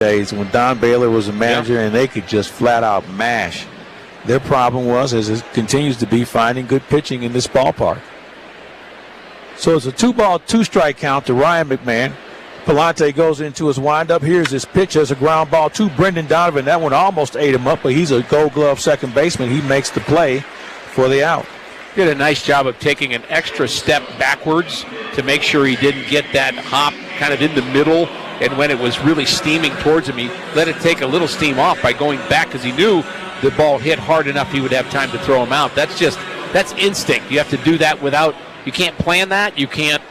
days when Don Baylor was a manager, and they could just flat out mash. Their problem was, as it continues to be, finding good pitching in this ballpark. So it's a 2-ball, 2-strike count to Ryan McMahon. Palante goes into his windup. Here's his pitch as a ground ball to Brendan Donovan. That one almost ate him up, but he's a Gold Glove second baseman. He makes the play for the out. Did a nice job of taking an extra step backwards to make sure he didn't get that hop kind of in the middle. And when it was really steaming towards him, he let it take a little steam off by going back because he knew the ball hit hard enough he would have time to throw him out. That's instinct. You have to do that you can't plan that. You can't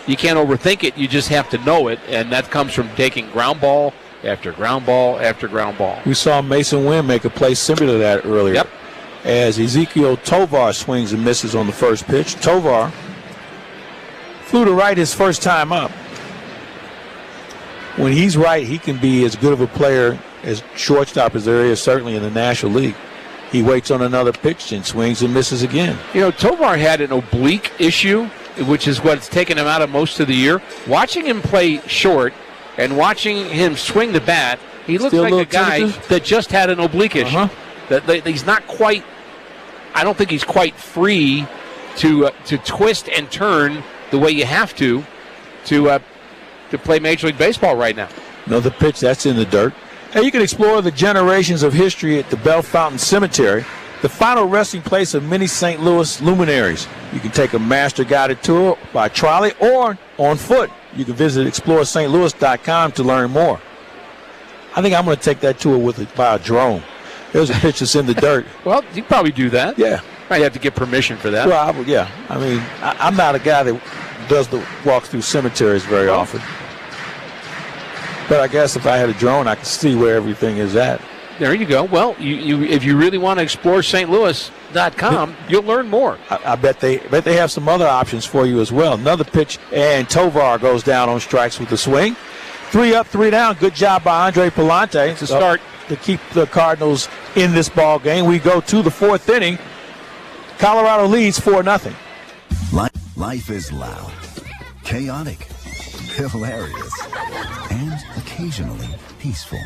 overthink it. You just have to know it, and that comes from taking ground ball after ground ball after ground ball. We saw Mason Wynn make a play similar to that earlier. Yep. As Ezekiel Tovar swings and misses on the first pitch. Tovar flew to right his first time up. When he's right, he can be as good of a player as shortstop as there is, certainly in the National League. He waits on another pitch and swings and misses again. Tovar had an oblique issue, which is what's taken him out of most of the year. Watching him play short and watching him swing the bat, he looks like a guy that just had an oblique issue. That he's not quite, I don't think he's quite free to twist and turn the way you have to play Major League Baseball right now. Another pitch that's in the dirt. Hey, you can explore the generations of history at the Bell Fountain Cemetery, the final resting place of many St. Louis luminaries. You can take a master guided tour by trolley or on foot. You can visit ExploreSt.Louis.com to learn more. I think I'm going to take that tour by a drone. There's a pitch that's in the dirt. Well, you probably do that. Yeah. Might have to get permission for that. Well, yeah. I mean, I'm not a guy that walks through cemeteries very often. But I guess if I had a drone, I could see where everything is at. There you go. Well, if you really want to explore stlouis.com, you'll learn more. I bet they have some other options for you as well. Another pitch, and Tovar goes down on strikes with the swing. 3 up, 3 down. Good job by Andre Palante to start to keep the Cardinals in this ball game. We go to the 4th inning. Colorado leads 4-0. Life is loud, chaotic, hilarious, and occasionally peaceful.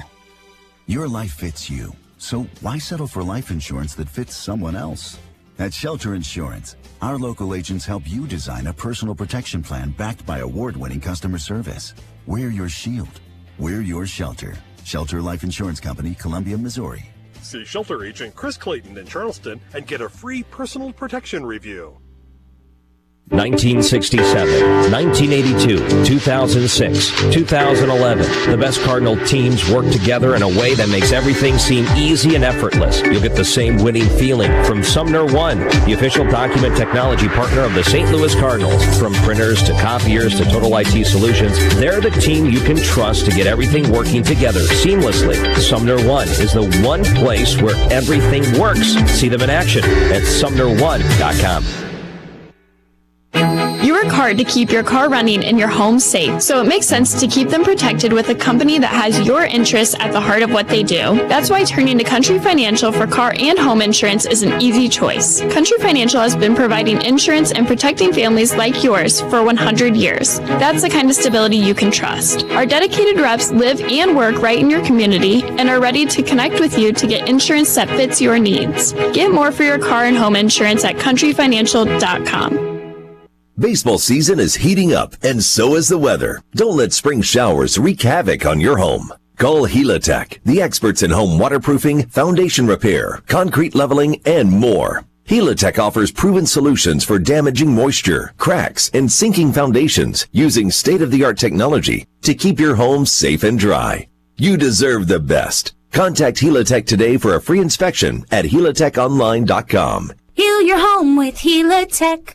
Your life fits you, so why settle for life insurance that fits someone else? At Shelter Insurance, our local agents help you design a personal protection plan backed by award-winning customer service. We're your shield. We're your shelter. Shelter Life Insurance Company, Columbia, Missouri. See Shelter Agent Chris Clayton in Charleston and get a free personal protection review. 1967, 1982, 2006, 2011. The best Cardinal teams work together in a way that makes everything seem easy and effortless. You'll get the same winning feeling from Sumner One, the official document technology partner of the St. Louis Cardinals. From printers to copiers to Total IT Solutions, they're the team you can trust to get everything working together seamlessly. Sumner One is the one place where everything works. See them in action at SumnerOne.com. You work hard to keep your car running and your home safe, so it makes sense to keep them protected with a company that has your interests at the heart of what they do. That's why turning to Country Financial for car and home insurance is an easy choice. Country Financial has been providing insurance and protecting families like yours for 100 years. That's the kind of stability you can trust. Our dedicated reps live and work right in your community and are ready to connect with you to get insurance that fits your needs. Get more for your car and home insurance at countryfinancial.com. Baseball season is heating up, and so is the weather. Don't let spring showers wreak havoc on your home. Call Helitech, the experts in home waterproofing, foundation repair, concrete leveling, and more. Helitech offers proven solutions for damaging moisture, cracks, and sinking foundations using state-of-the-art technology to keep your home safe and dry. You deserve the best. Contact Helitech today for a free inspection at helitechonline.com. Heal your home with Helitech.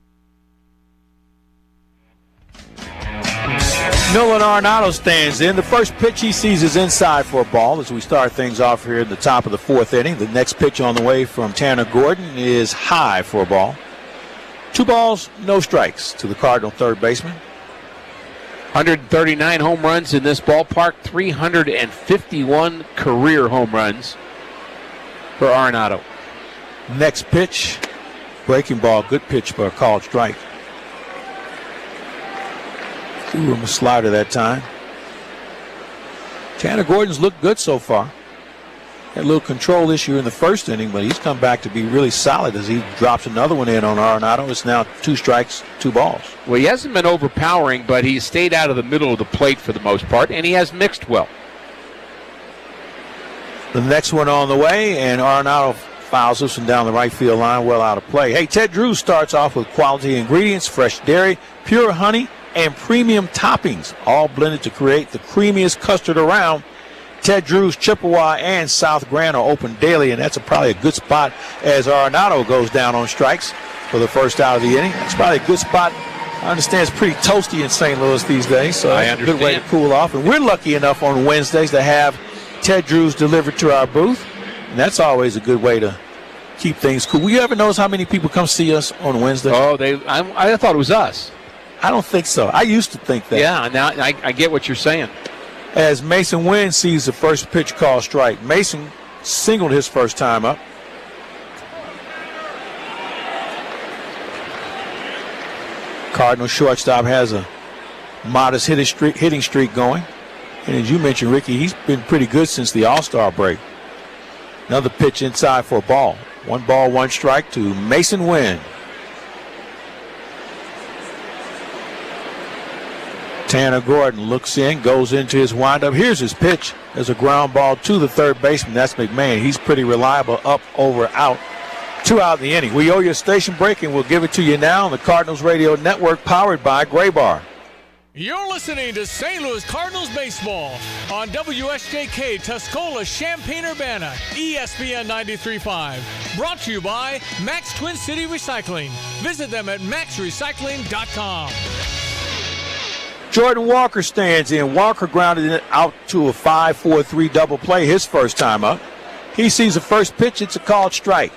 Nolan Arenado stands in. The first pitch he sees is inside for a ball as we start things off here at the top of the 4th inning. The next pitch on the way from Tanner Gordon is high for a ball. 2 balls, no strikes to the Cardinal third baseman. 139 home runs in this ballpark, 351 career home runs for Arenado. Next pitch, breaking ball, good pitch for a called strike. Threw him a slider that time. Tanner Gordon's looked good so far. Had a little control issue in the first inning, but he's come back to be really solid as he drops another one in on Arenado. It's now 2 strikes, 2 balls. Well, he hasn't been overpowering, but he's stayed out of the middle of the plate for the most part, and he has mixed well. The next one on the way, and Arenado fouls this one down the right field line, well out of play. Hey, Ted Drews starts off with quality ingredients, fresh dairy, pure honey, and premium toppings, all blended to create the creamiest custard around. Ted Drews, Chippewa, and South Grand are open daily, and that's probably a good spot as Arenado goes down on strikes for the first out of the inning. That's probably a good spot. I understand it's pretty toasty in St. Louis these days, so it's a good way to cool off. And we're lucky enough on Wednesdays to have Ted Drews delivered to our booth, and that's always a good way to keep things cool. Will you ever notice how many people come see us on Wednesday? Oh, I thought it was us. I don't think so. I used to think that. Yeah, now I get what you're saying. As Mason Wynn sees the first pitch called strike. Mason singled his first time up. Cardinal shortstop has a modest hitting streak going. And as you mentioned, Ricky, he's been pretty good since the All-Star break. Another pitch inside for a ball. 1 ball, 1 strike to Mason Wynn. Tanner Gordon looks in, goes into his windup. Here's his pitch. There's a ground ball to the third baseman. That's McMahon. He's pretty reliable, up, over, out. 2 out in the inning. We owe you a station break, and we'll give it to you now on the Cardinals Radio Network, powered by Gray Bar. You're listening to St. Louis Cardinals baseball on WSJK Tuscola, Champaign-Urbana, ESPN 93.5. Brought to you by Max Twin City Recycling. Visit them at maxrecycling.com. Jordan Walker stands in. Walker grounded it out to a 5-4-3 double play his first time up. He sees the first pitch. It's a called strike.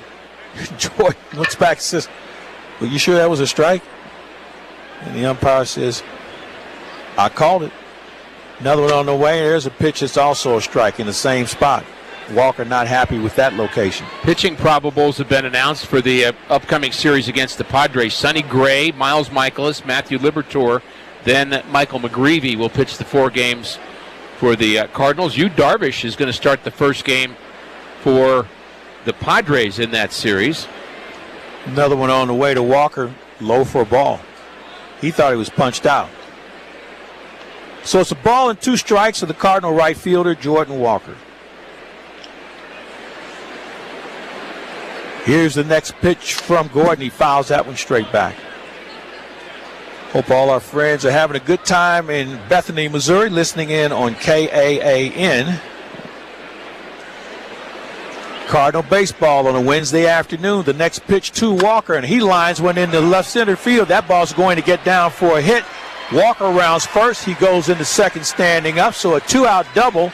Jordan looks back and says, "Well, you sure that was a strike?" And the umpire says, "I called it." Another one on the way. There's a pitch that's also a strike in the same spot. Walker not happy with that location. Pitching probables have been announced for the upcoming series against the Padres. Sonny Gray, Miles Michaelis, Matthew Liberatore. Then Michael McGreevy will pitch the 4 games for the Cardinals. Yu Darvish is going to start the first game for the Padres in that series. Another one on the way to Walker, low for a ball. He thought he was punched out. So it's a ball and 2 strikes to the Cardinal right fielder, Jordan Walker. Here's the next pitch from Gordon. He fouls that one straight back. Hope all our friends are having a good time in Bethany, Missouri, listening in on KAAN. Cardinal baseball on a Wednesday afternoon. The next pitch to Walker, and he lines one into left center field. That ball's going to get down for a hit. Walker rounds first. He goes into second standing up, so a 2-out double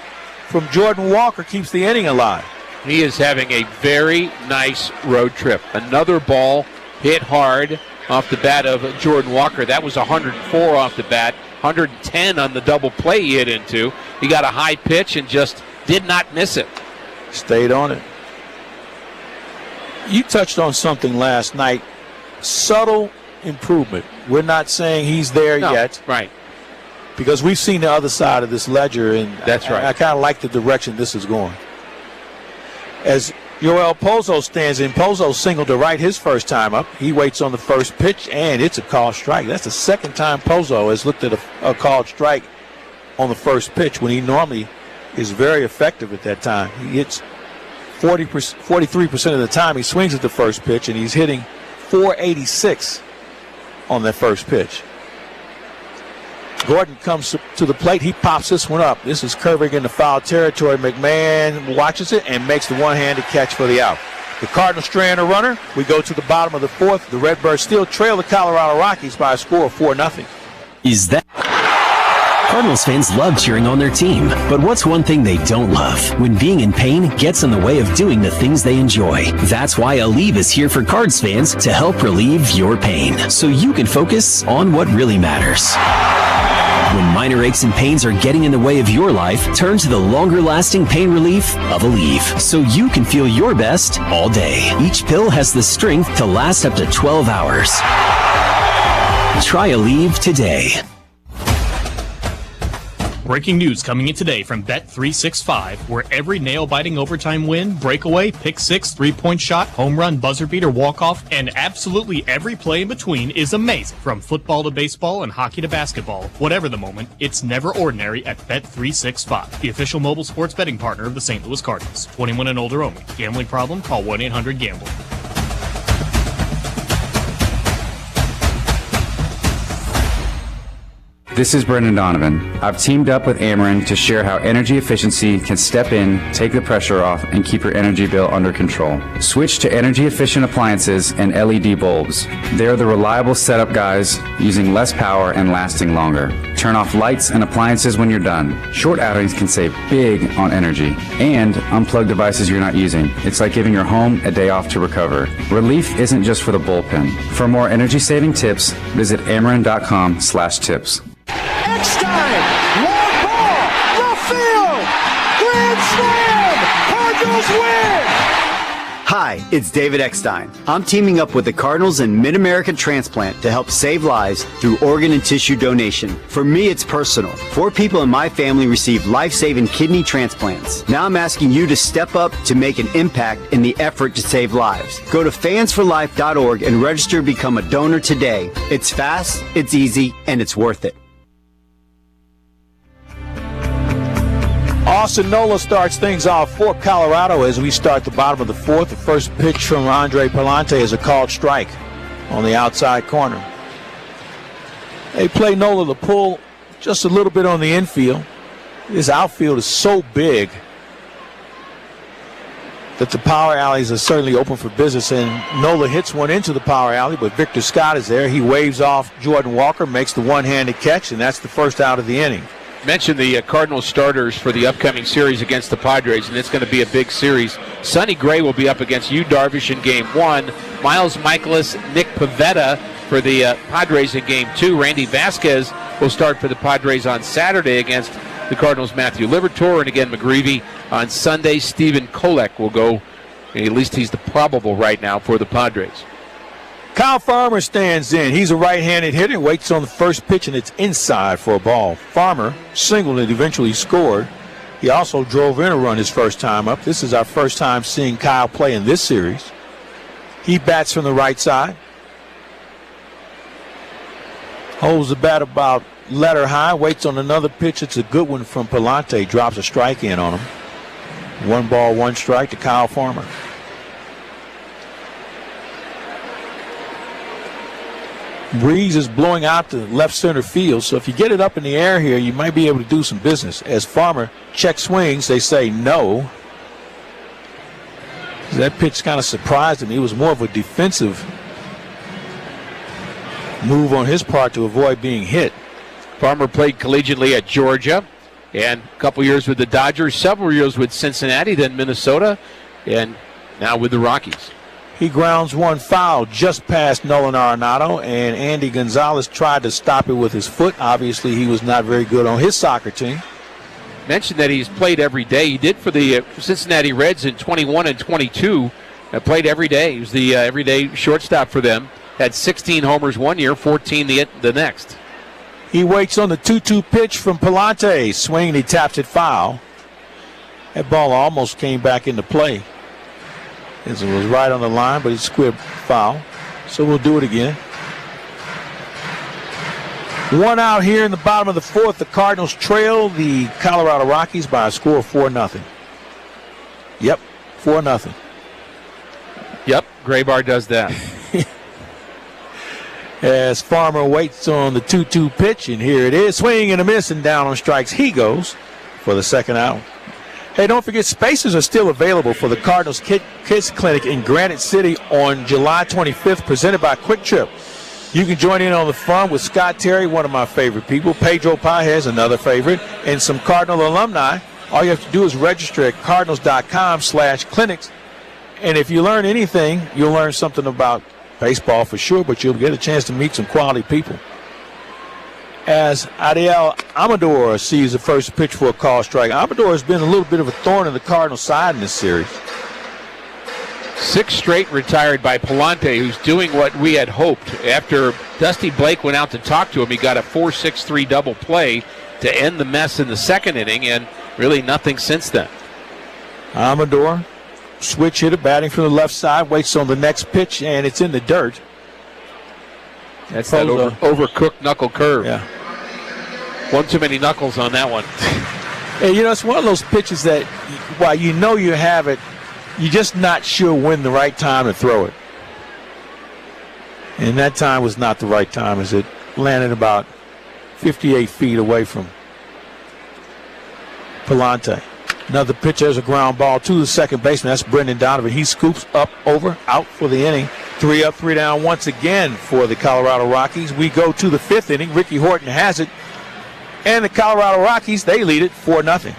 from Jordan Walker keeps the inning alive. He is having a very nice road trip. Another ball hit hard off the bat of Jordan Walker. That was 104 off the bat, 110 on the double play he hit into. He got a high pitch and just did not miss it. Stayed on it. You touched on something last night. Subtle improvement. We're not saying he's there yet. Right. Because we've seen the other side of this ledger, and that's right. I kind of like the direction this is going. As Yoel Pozo stands in, Pozo singled to right his first time up. He waits on the first pitch, and it's a called strike. That's the second time Pozo has looked at a called strike on the first pitch when he normally is very effective at that time. He hits 43% of the time he swings at the first pitch, and he's hitting .486 on that first pitch. Gordon comes to the plate. He pops this one up. This is curving into foul territory. McMahon watches it and makes the one-handed catch for the out. The Cardinals strand a runner. We go to the bottom of the 4th. The Redbirds still trail the Colorado Rockies by a score of 4-0. Is that... Cardinals fans love cheering on their team, but what's one thing they don't love? When being in pain gets in the way of doing the things they enjoy. That's why Aleve is here for Cards fans to help relieve your pain, so you can focus on what really matters. When minor aches and pains are getting in the way of your life, turn to the longer-lasting pain relief of Aleve, so you can feel your best all day. Each pill has the strength to last up to 12 hours. Try Aleve today. Breaking news coming in today from Bet365, where every nail-biting overtime win, breakaway, pick six, three-point shot, home run, buzzer beater, walk-off, and absolutely every play in between is amazing. From football to baseball and hockey to basketball, whatever the moment, it's never ordinary at Bet365, the official mobile sports betting partner of the St. Louis Cardinals. 21 and older only. Gambling problem? Call 1-800-GAMBLER. This is Brendan Donovan. I've teamed up with Ameren to share how energy efficiency can step in, take the pressure off, and keep your energy bill under control. Switch to energy-efficient appliances and LED bulbs. They're the reliable setup guys, using less power and lasting longer. Turn off lights and appliances when you're done. Short outings can save big on energy. And unplug devices you're not using. It's like giving your home a day off to recover. Relief isn't just for the bullpen. For more energy-saving tips, visit Ameren.com/tips. Eckstein, long ball, left field, grand slam, Cardinals win! Hi, it's David Eckstein. I'm teaming up with the Cardinals and Mid-America Transplant to help save lives through organ and tissue donation. For me, it's personal. 4 people in my family received life-saving kidney transplants. Now I'm asking you to step up to make an impact in the effort to save lives. Go to fansforlife.org and register to become a donor today. It's fast, it's easy, and it's worth it. Austin Nola starts things off for Colorado as we start the bottom of the 4th. The first pitch from Andre Palante is a called strike on the outside corner. They play Nola to pull just a little bit on the infield. This outfield is so big that the power alleys are certainly open for business, and Nola hits one into the power alley, but Victor Scott is there. He waves off Jordan Walker, makes the one-handed catch, and that's the first out of the inning. Mentioned the Cardinals starters for the upcoming series against the Padres, and it's going to be a big series. Sonny Gray will be up against Yu Darvish in Game 1. Miles Michaelis, Nick Pivetta for the Padres in Game 2. Randy Vasquez will start for the Padres on Saturday against the Cardinals' Matthew Liberatore, and again McGreevy on Sunday. Stephen Kolek will go, at least he's the probable right now for the Padres. Kyle Farmer stands in. He's a right-handed hitter, waits on the first pitch, and it's inside for a ball. Farmer singled and eventually scored. He also drove in a run his first time up. This is our first time seeing Kyle play in this series. He bats from the right side. Holds the bat about letter high, waits on another pitch. It's a good one from Palante. Drops a strike in on him. 1 ball, 1 strike to Kyle Farmer. Breeze is blowing out to left center field, so if you get it up in the air here, you might be able to do some business. As Farmer check swings, they say no. That pitch kind of surprised him. He was more of a defensive move on his part to avoid being hit. Farmer played collegiately at Georgia and a couple years with the Dodgers, several years with Cincinnati, then Minnesota, and now with the Rockies. He grounds one foul just past Nolan Arenado, and Andy Gonzalez tried to stop it with his foot. Obviously, he was not very good on his soccer team. Mentioned that he's played every day. He did for the Cincinnati Reds in 21 and 22. Played every day. He was the everyday shortstop for them. Had 16 homers one year, 14 the next. He waits on the 2-2 pitch from Palante. Swing, he taps it foul. That ball almost came back into play. It was right on the line, but he squibbed foul. So we'll do it again. 1 out here in the bottom of the 4th. The Cardinals trail the Colorado Rockies by a score of 4-0. Yep, 4-0. Yep, Graybar does that. As Farmer waits on the 2-2 pitch, and here it is. Swing and a miss, and down on strikes he goes for the second out. Hey, don't forget, spaces are still available for the Cardinals Kids Clinic in Granite City on July 25th, presented by Quick Trip. You can join in on the fun with Scott Terry, one of my favorite people, Pedro Pajes, another favorite, and some Cardinal alumni. All you have to do is register at cardinals.com/clinics. And if you learn anything, you'll learn something about baseball for sure, but you'll get a chance to meet some quality people. As Ariel Amador sees the first pitch for a call strike. Amador has been a little bit of a thorn in the Cardinals' side in this series. 6 straight retired by Palante, who's doing what we had hoped. After Dusty Blake went out to talk to him, he got a 4-6-3 double play. to end the mess in the second inning, and really nothing since then. Amador, switch hitter, batting from the left side, waits on the next pitch, and it's in the dirt. That's that overcooked knuckle curve. Yeah. One too many knuckles on that one. And, it's one of those pitches that, while you know you have it, you're just not sure when the right time to throw it. And that time was not the right time as it landed about 58 feet away from Palante. Another pitch, there's a ground ball to the second baseman. That's Brendan Donovan. He scoops up, over, out for the inning. 3 up, 3 down once again for the Colorado Rockies. We go to the 5th inning. Ricky Horton has it. And the Colorado Rockies, they lead it 4-0.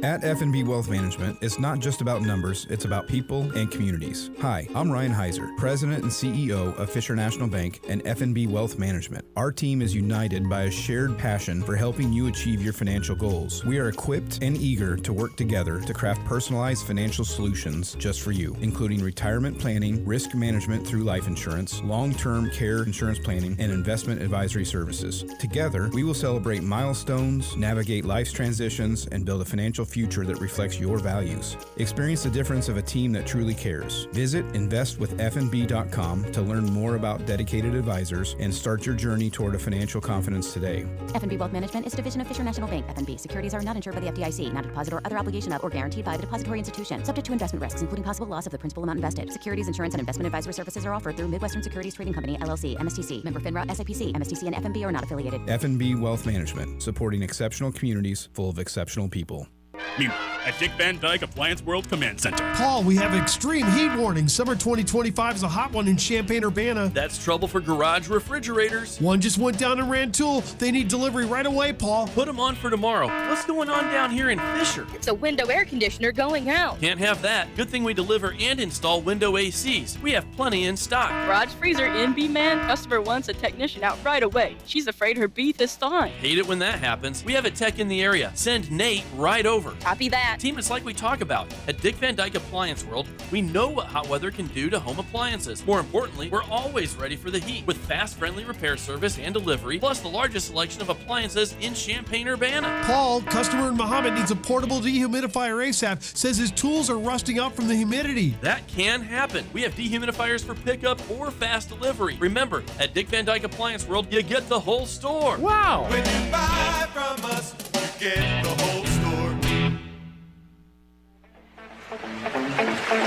At F&B Wealth Management, it's not just about numbers, it's about people and communities. Hi, I'm Ryan Heiser, President and CEO of Fisher National Bank and F&B Wealth Management. Our team is united by a shared passion for helping you achieve your financial goals. We are equipped and eager to work together to craft personalized financial solutions just for you, including retirement planning, risk management through life insurance, long-term care insurance planning, and investment advisory services. Together, we will celebrate milestones, navigate life's transitions, and build a financial future that reflects your values. Experience the difference of a team that truly cares. Visit investwithfnb.com to learn more about dedicated advisors and start your journey toward a financial confidence today. F&B Wealth Management is a division of Fisher National Bank. F&B securities are not insured by the FDIC, not a deposit or other obligation of or guaranteed by the depository institution, subject to investment risks, including possible loss of the principal amount invested. Securities, insurance, and investment advisory services are offered through Midwestern Securities Trading Company, LLC, MSTC, member FINRA, SIPC, MSTC, and F&B are not affiliated. F&B Wealth Management, supporting exceptional communities full of exceptional people. Meet at Dick Van Dyke Appliance World Command Center. Paul, we have extreme heat warning. Summer 2025 is a hot one in Champaign-Urbana. That's trouble for garage refrigerators. One just went down in Rantoul. They need delivery right away, Paul. Put them on for tomorrow. What's going on down here in Fisher? It's a window air conditioner going out. Can't have that. Good thing we deliver and install window ACs. We have plenty in stock. Garage freezer NB man. Customer wants a technician out right away. She's afraid her beef is thawing. Hate it when that happens. We have a tech in the area. Send Nate right over. Copy that. Team is like we talk about. At Dick Van Dyke Appliance World, we know what hot weather can do to home appliances. More importantly, we're always ready for the heat with fast, friendly repair service and delivery, plus the largest selection of appliances in Champaign-Urbana. Paul, customer in Muhammad, needs a portable dehumidifier ASAP. Says his tools are rusting out from the humidity. That can happen. We have dehumidifiers for pickup or fast delivery. Remember, at Dick Van Dyke Appliance World, you get the whole store. Wow! When you buy from us, you get the whole store.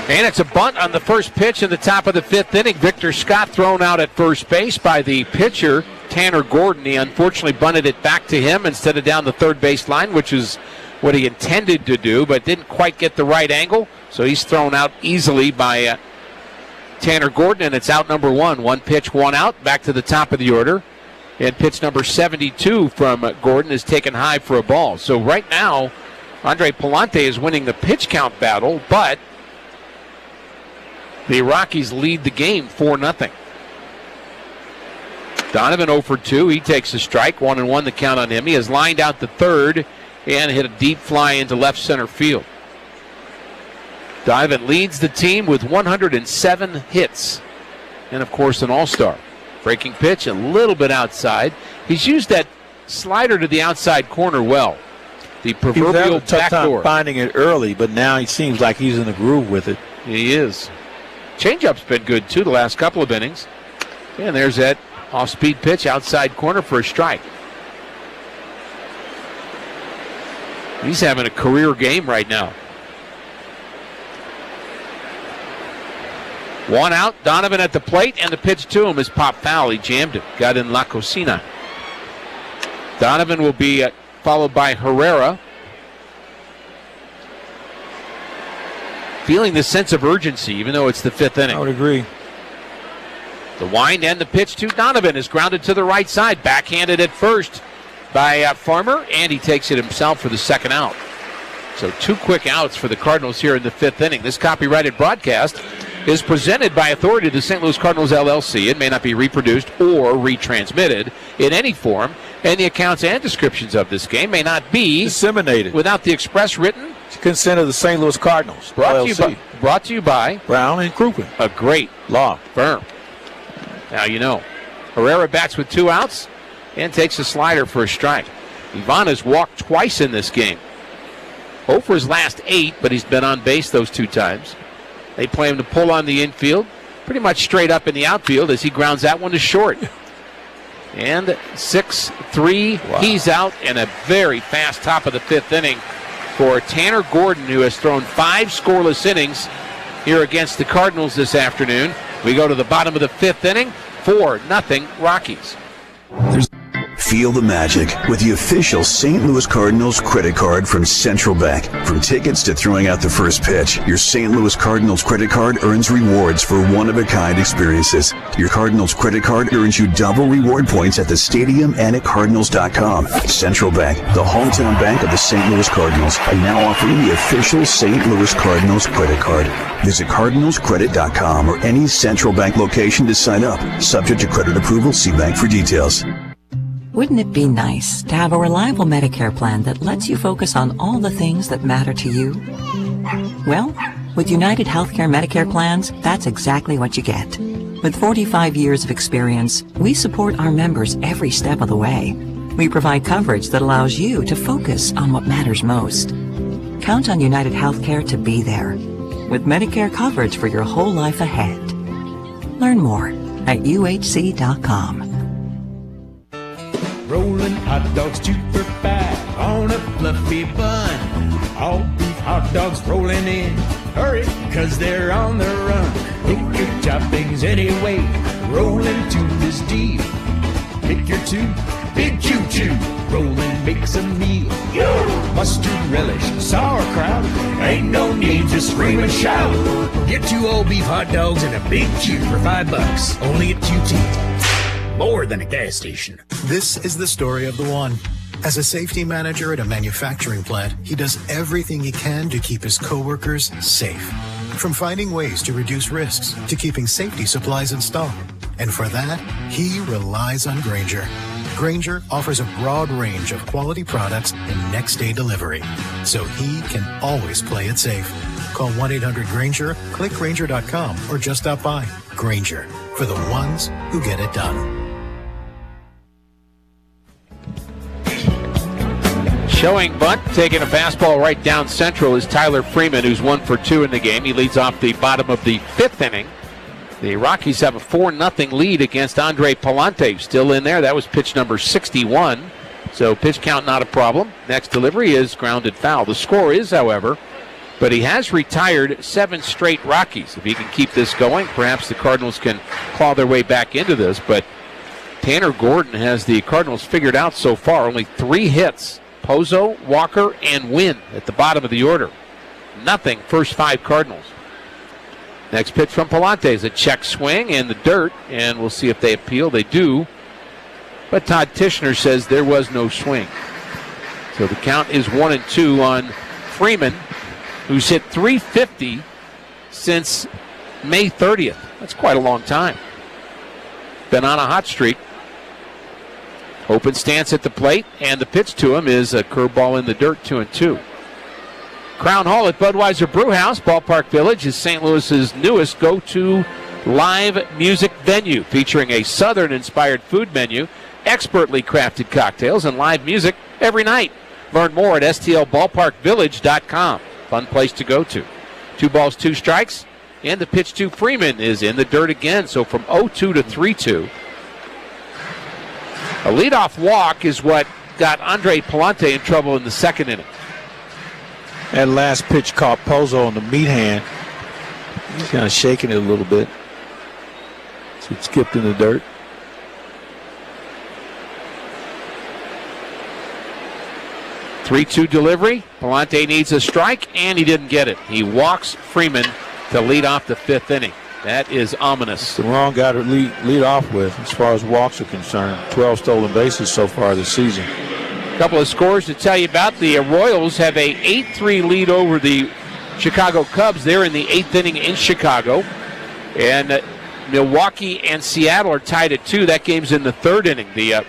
And it's a bunt on the first pitch in the top of the 5th inning. Victor Scott thrown out at first base by the pitcher, Tanner Gordon. He unfortunately bunted it back to him instead of down the third base line, which is what he intended to do, but didn't quite get the right angle. So he's thrown out easily by Tanner Gordon, and it's out number 1. 1 pitch, 1 out, back to the top of the order. And pitch number 72 from Gordon is taken high for a ball. So right now, Andre Palante is winning the pitch count battle, but the Rockies lead the game 4-0. Donovan 0 for 2. He takes a strike. 1-1 the count on him. He has lined out the third and hit a deep fly into left center field. Donovan leads the team with 107 hits. And, of course, an all-star. Breaking pitch a little bit outside. He's used that slider to the outside corner well. The proverbial tough time backdoor. finding it early, but now he seems like he's in a groove with it. He is. Changeup's been good, too, the last couple of innings. And there's that off-speed pitch outside corner for a strike. He's having a career game right now. 1 out, Donovan at the plate, and the pitch to him is pop foul. He jammed it, got in La Cocina. Donovan will be followed by Herrera. Feeling the sense of urgency, even though it's the 5th inning. I would agree. The wind and the pitch to Donovan is grounded to the right side. Backhanded at first by Farmer, and he takes it himself for the second out. So 2 quick outs for the Cardinals here in the 5th inning. This copyrighted broadcast is presented by authority of the St. Louis Cardinals, LLC. It may not be reproduced or retransmitted in any form, and the accounts and descriptions of this game may not be disseminated without the express written consent of the St. Louis Cardinals. Brought to you by Brown and Crouppen, a great law firm. Now you know. Herrera bats with 2 outs and takes a slider for a strike. Ivan has walked twice in this game. 0 for his last 8, but he's been on base those 2 times. They play him to pull on the infield, pretty much straight up in the outfield as he grounds that one to short. And 6-3, wow. He's out, and a very fast top of the 5th inning for Tanner Gordon, who has thrown 5 scoreless innings here against the Cardinals this afternoon. We go to the bottom of the 5th inning, 4-0 Rockies. Feel the magic with the official St. Louis Cardinals credit card from Central Bank. From tickets to throwing out the first pitch, your St. Louis Cardinals credit card earns rewards for one-of-a-kind experiences. Your Cardinals credit card earns you double reward points at the stadium and at Cardinals.com. Central Bank, the hometown bank of the St. Louis Cardinals, are now offering the official St. Louis Cardinals credit card. Visit CardinalsCredit.com or any Central Bank location to sign up. Subject to credit approval, see bank for details. Wouldn't it be nice to have a reliable Medicare plan that lets you focus on all the things that matter to you? Well, with United Healthcare Medicare plans, that's exactly what you get. With 45 years of experience, we support our members every step of the way. We provide coverage that allows you to focus on what matters most. Count on United Healthcare to be there, with Medicare coverage for your whole life ahead. Learn more at UHC.com. Rolling hot dogs, super fat on a fluffy bun. All beef hot dogs rolling in. Hurry, 'cause they're on the run. Pick your toppings anyway. Roll into this deal. Pick your 2, big Q2. Rollin' makes a meal. Mustard relish, sauerkraut. Ain't no need to scream and shout. Get 2 all beef hot dogs and a big Q for $5. Only at QT. More than a gas station. This is the story of the one. As a safety manager at a manufacturing plant, he does everything he can to keep his coworkers safe. From finding ways to reduce risks to keeping safety supplies in stock. And for that, he relies on Grainger. Grainger offers a broad range of quality products and next-day delivery, so he can always play it safe. Call 1-800-GRAINGER, click Grainger.com, or just stop by. Grainger, for the ones who get it done. Showing bunt, taking a fastball right down central is Tyler Freeman, who's 1 for 2 in the game. He leads off the bottom of the 5th inning. The Rockies have a 4-0 lead against Andre Palante, still in there. That was pitch number 61. So pitch count not a problem. Next delivery is grounded foul. The score is, however, but he has retired 7 straight Rockies. If he can keep this going, perhaps the Cardinals can claw their way back into this. But Tanner Gordon has the Cardinals figured out so far. Only 3 hits. Pozo, Walker, and Wynn at the bottom of the order. Nothing, first 5 Cardinals. Next pitch from Palante is a check swing in the dirt, and we'll see if they appeal. They do, but Todd Tishner says there was no swing. So the count is 1-2 on Freeman, who's hit .350 since May 30th. That's quite a long time. Been on a hot streak. Open stance at the plate, and the pitch to him is a curveball in the dirt, 2-2. Crown Hall at Budweiser Brewhouse, Ballpark Village, is St. Louis's newest go-to live music venue, featuring a Southern-inspired food menu, expertly crafted cocktails, and live music every night. Learn more at stlballparkvillage.com. Fun place to go to. 2 balls, 2 strikes, and the pitch to Freeman is in the dirt again, so from 0-2 to 3-2. A leadoff walk is what got Andre Palante in trouble in the 2nd inning. That last pitch caught Pozo on the meat hand. He's kind of shaking it a little bit. So it skipped in the dirt. (3-2) delivery. Palante needs a strike, and he didn't get it. He walks Freeman to lead off the 5th inning. That is ominous. It's the wrong guy to lead off with as far as walks are concerned. 12 stolen bases so far this season. A couple of scores to tell you about. The Royals have a 8-3 lead over the Chicago Cubs. They're in the 8th inning in Chicago. And Milwaukee and Seattle are tied at 2. That game's in the 3rd inning. The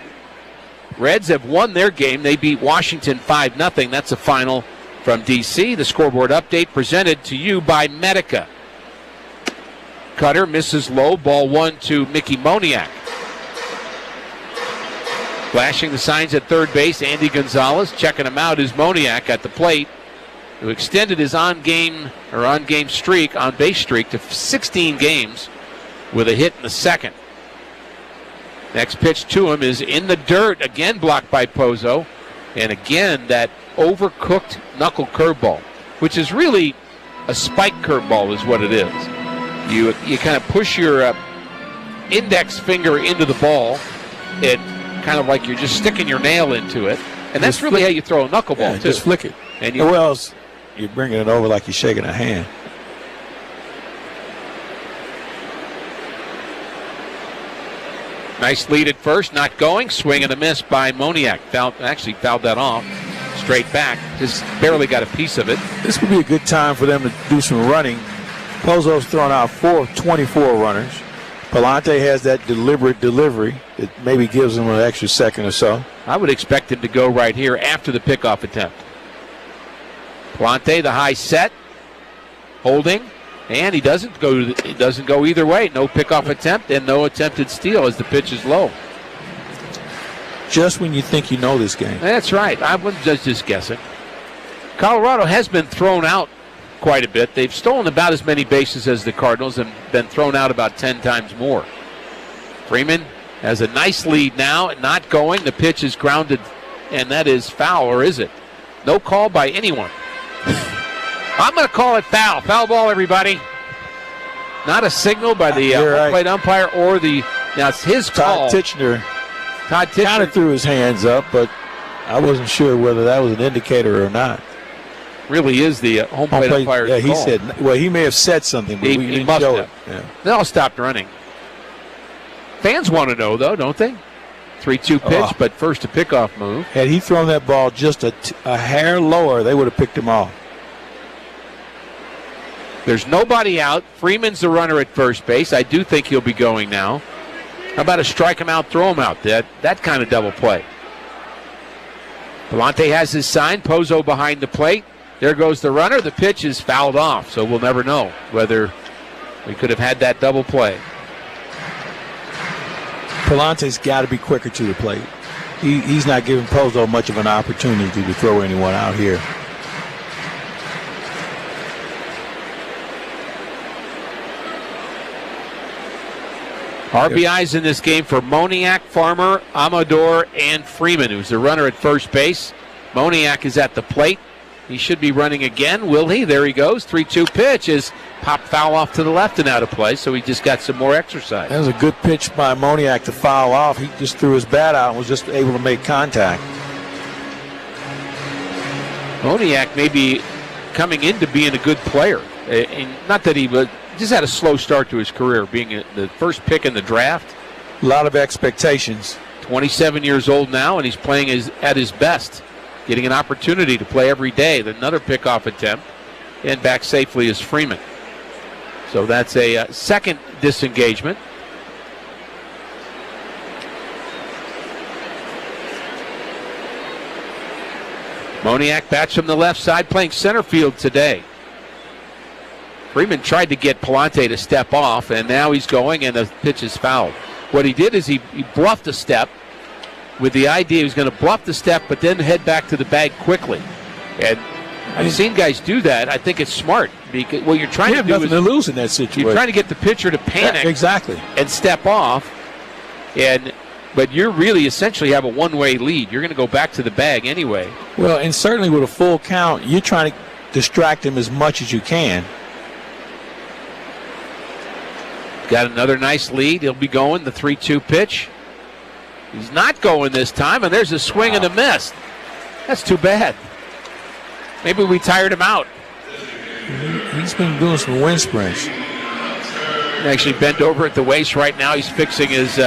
Reds have won their game. They beat Washington 5-0. That's a final from D.C. The scoreboard update presented to you by Medica. Cutter misses low. Ball 1 to Mickey Moniak. Flashing the signs at third base, Andy Gonzalez. Checking him out is Moniak at the plate, who extended his on-base streak to 16 games with a hit in the second. Next pitch to him is in the dirt, again blocked by Pozo. And again, that overcooked knuckle curveball, which is really a spike curveball is what it is. You kind of push your index finger into the ball, and kind of like you're just sticking your nail into it. And that's really how you throw a knuckleball, too. Just flick it. And or else you're bringing it over like you're shaking a hand. Nice lead at first, not going. Swing and a miss by Moniak. Fouled that off. Straight back. Just barely got a piece of it. This would be a good time for them to do some running. Pozo's thrown out 4 of 24 runners. Palante has that deliberate delivery that maybe gives him an extra second or so. I would expect him to go right here after the pickoff attempt. Palante, the high set, holding, and he doesn't go either way. No pickoff attempt and no attempted steal as the pitch is low. Just when you think you know this game. That's right. I wasn't just guessing. Colorado has been thrown out quite a bit. They've stolen about as many bases as the Cardinals and been thrown out about 10 times more. Freeman has a nice lead now, not going. The pitch is grounded, and that is foul, or is it? No call by anyone. I'm going to call it foul. Foul ball, everybody. Not a signal by the home plate umpire or the. Now it's his call. Todd Tichenor kind of threw his hands up, but I wasn't sure whether that was an indicator or not. Really is the home plate umpire's call. Yeah, he call. said. Well, he may have said something, but we didn't must show have. it. Yeah. They all stopped running. Fans want to know, though, don't they? 3-2 pitch, but first a pickoff move. Had he thrown that ball just a hair lower, they would have picked him off. There's nobody out. Freeman's the runner at first base. I do think he'll be going now. How about a strike him out, throw him out? That kind of double play. Palante has his sign. Pozo behind the plate. There goes the runner. The pitch is fouled off, so we'll never know whether we could have had that double play. Palante's got to be quicker to the plate. He's not giving Pozo much of an opportunity to throw anyone out here. RBIs in this game for Moniak, Farmer, Amador, and Freeman, who's the runner at first base. Moniak is at the plate. He should be running again. Will he? There he goes. 3-2 pitch is popped foul off to the left and out of play, so he just got some more exercise. That was a good pitch by Moniak to foul off. He just threw his bat out and was just able to make contact. Moniak may be coming into being a good player. And not that he just had a slow start to his career, being the first pick in the draft. A lot of expectations. 27 years old now, and he's playing at his best, getting an opportunity to play every day. Another pickoff attempt, and back safely is Freeman. So that's a second disengagement. Moniak bats from the left side, playing center field today. Freeman tried to get Palante to step off, and now he's going, and the pitch is fouled. What he did is he bluffed a step with the idea he was going to bluff the step, but then head back to the bag quickly. And I've seen guys do that. I think it's smart because what you're trying to do nothing to lose in that situation. You're trying to get the pitcher to panic, exactly, and step off. But you really essentially have a one-way lead. You're going to go back to the bag anyway. Well, and certainly with a full count, you're trying to distract him as much as you can. Got another nice lead. He'll be going the 3-2 pitch. He's not going this time, and there's a swing and a miss. That's too bad. Maybe we tired him out. He's been doing some wind sprints. He actually bent over at the waist right now. He's fixing his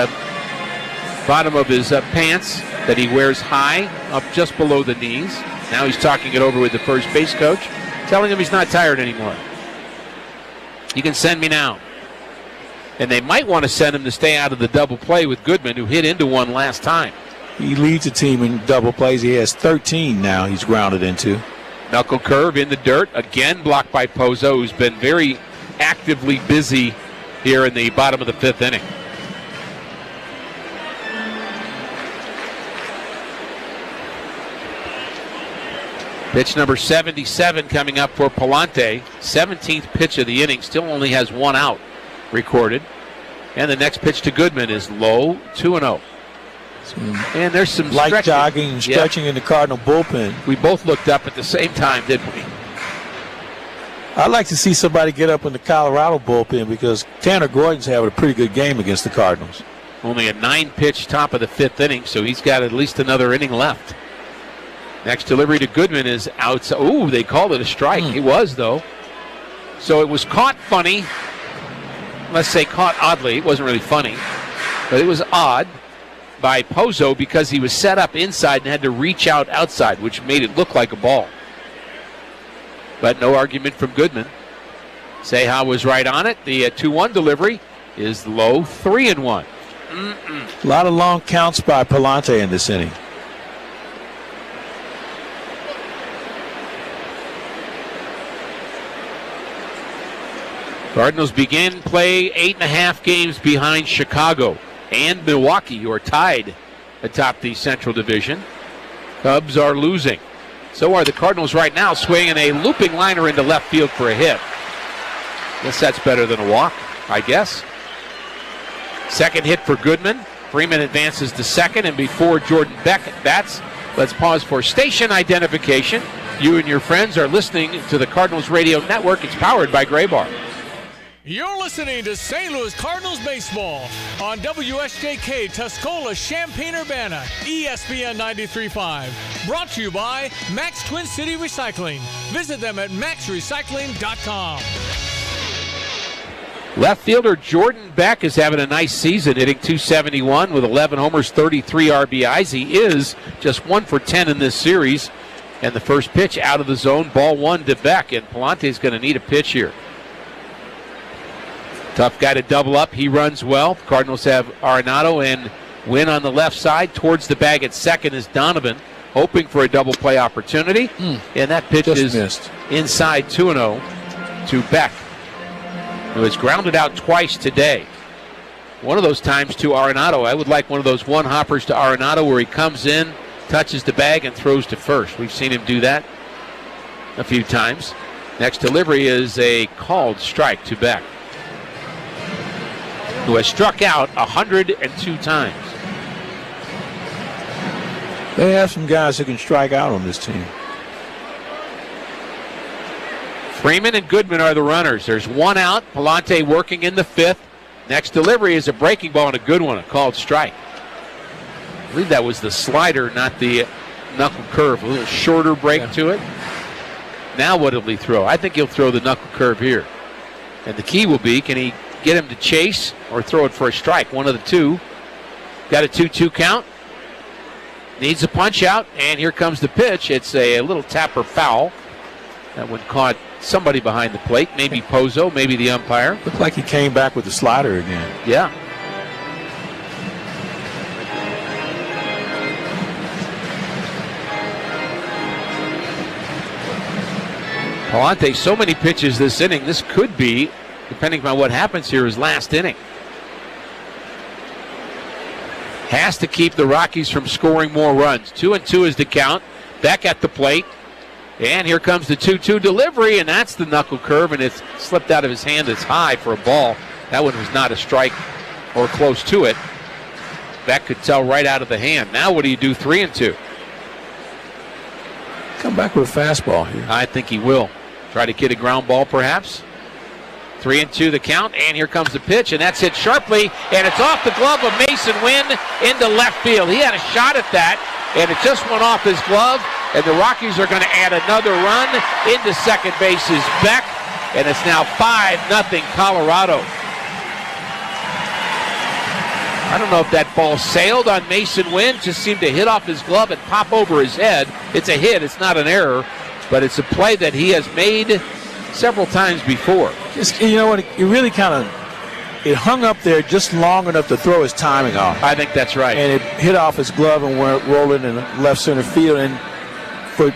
bottom of his pants that he wears high, up just below the knees. Now he's talking it over with the first base coach, telling him he's not tired anymore. You can send me now. And they might want to send him to stay out of the double play with Goodman, who hit into one last time. He leads the team in double plays. He has 13 now he's grounded into. Knuckle curve in the dirt, again blocked by Pozo, who's been very actively busy here in the bottom of the fifth inning. Pitch number 77 coming up for Palante. 17th pitch of the inning. Still only has one out recorded. And the next pitch to Goodman is low, 2-0. And there's some light stretching. jogging and stretching in the Cardinal bullpen. We both looked up at the same time, didn't we? I'd like to see somebody get up in the Colorado bullpen because Tanner Gordon's having a pretty good game against the Cardinals. Only a 9-pitch top of the 5th inning, so he's got at least another inning left. Next delivery to Goodman is outside. Ooh, they called it a strike. It was, though. So it was caught funny. Let's say caught oddly. It wasn't really funny, but it was odd by Pozo because he was set up inside and had to reach out outside, which made it look like a ball. But no argument from Goodman. Seha was right on it. The 2-1 delivery is low, 3-1. A lot of long counts by Palante in this inning. Cardinals begin play 8.5 games behind Chicago and Milwaukee, who are tied atop the Central Division. Cubs are losing. So are the Cardinals right now, swinging a looping liner into left field for a hit. Guess that's better than a walk, I guess. Second hit for Goodman. Freeman advances to second, and before Jordan Beck bats, let's pause for station identification. You and your friends are listening to the Cardinals Radio Network. It's powered by Gray Bar. You're listening to St. Louis Cardinals baseball on WSJK Tuscola Champaign-Urbana, ESPN 93.5. Brought to you by Max Twin City Recycling. Visit them at maxrecycling.com. Left fielder Jordan Beck is having a nice season, hitting .271 with 11 homers, 33 RBIs. He is just 1 for 10 in this series. And the first pitch out of the zone, ball 1 to Beck. And Palante's going to need a pitch here. Tough guy to double up. He runs well. Cardinals have Arenado and Wynn on the left side. Towards the bag at second is Donovan, hoping for a double play opportunity. And that pitch is missed. Inside 2-0 to Beck, who has grounded out twice today. One of those times to Arenado. I would like one of those one-hoppers to Arenado where he comes in, touches the bag, and throws to first. We've seen him do that a few times. Next delivery is a called strike to Beck, who has struck out 102 times. They have some guys who can strike out on this team. Freeman and Goodman are the runners. There's one out. Palante working in the 5th. Next delivery is a breaking ball and a good one, a called strike. I believe that was the slider, not the knuckle curve. A little shorter break to it. Now what will he throw? I think he'll throw the knuckle curve here. And the key will be, can he get him to chase or throw it for a strike? One of the two. Got a 2-2 count. Needs a punch out, and here comes the pitch. It's a little tapper foul. That one caught somebody behind the plate, maybe Pozo, maybe the umpire. Looked like he came back with the slider again. Yeah. Palante, so many pitches this inning. This could be, depending on what happens here, his last inning. Has to keep the Rockies from scoring more runs. 2-2 is the count. Beck at the plate. And here comes the 2-2 delivery, and that's the knuckle curve, and it's slipped out of his hand. It's high for a ball. That one was not a strike or close to it. Beck could tell right out of the hand. Now what do you do 3-2? Come back with a fastball here. I think he will. Try to get a ground ball perhaps. 3-2 the count, and here comes the pitch, and that's hit sharply, and it's off the glove of Mason Wynn into left field. He had a shot at that, and it just went off his glove, and the Rockies are going to add another run. Into second base is Beck, and it's now 5-0 Colorado. I don't know if that ball sailed on Mason Wynn, just seemed to hit off his glove and pop over his head. It's a hit, it's not an error, but it's a play that he has made several times before. Just, you know what, it really kind of, it hung up there just long enough to throw his timing off. I think that's right. And it hit off his glove and went rolling in left center field. And for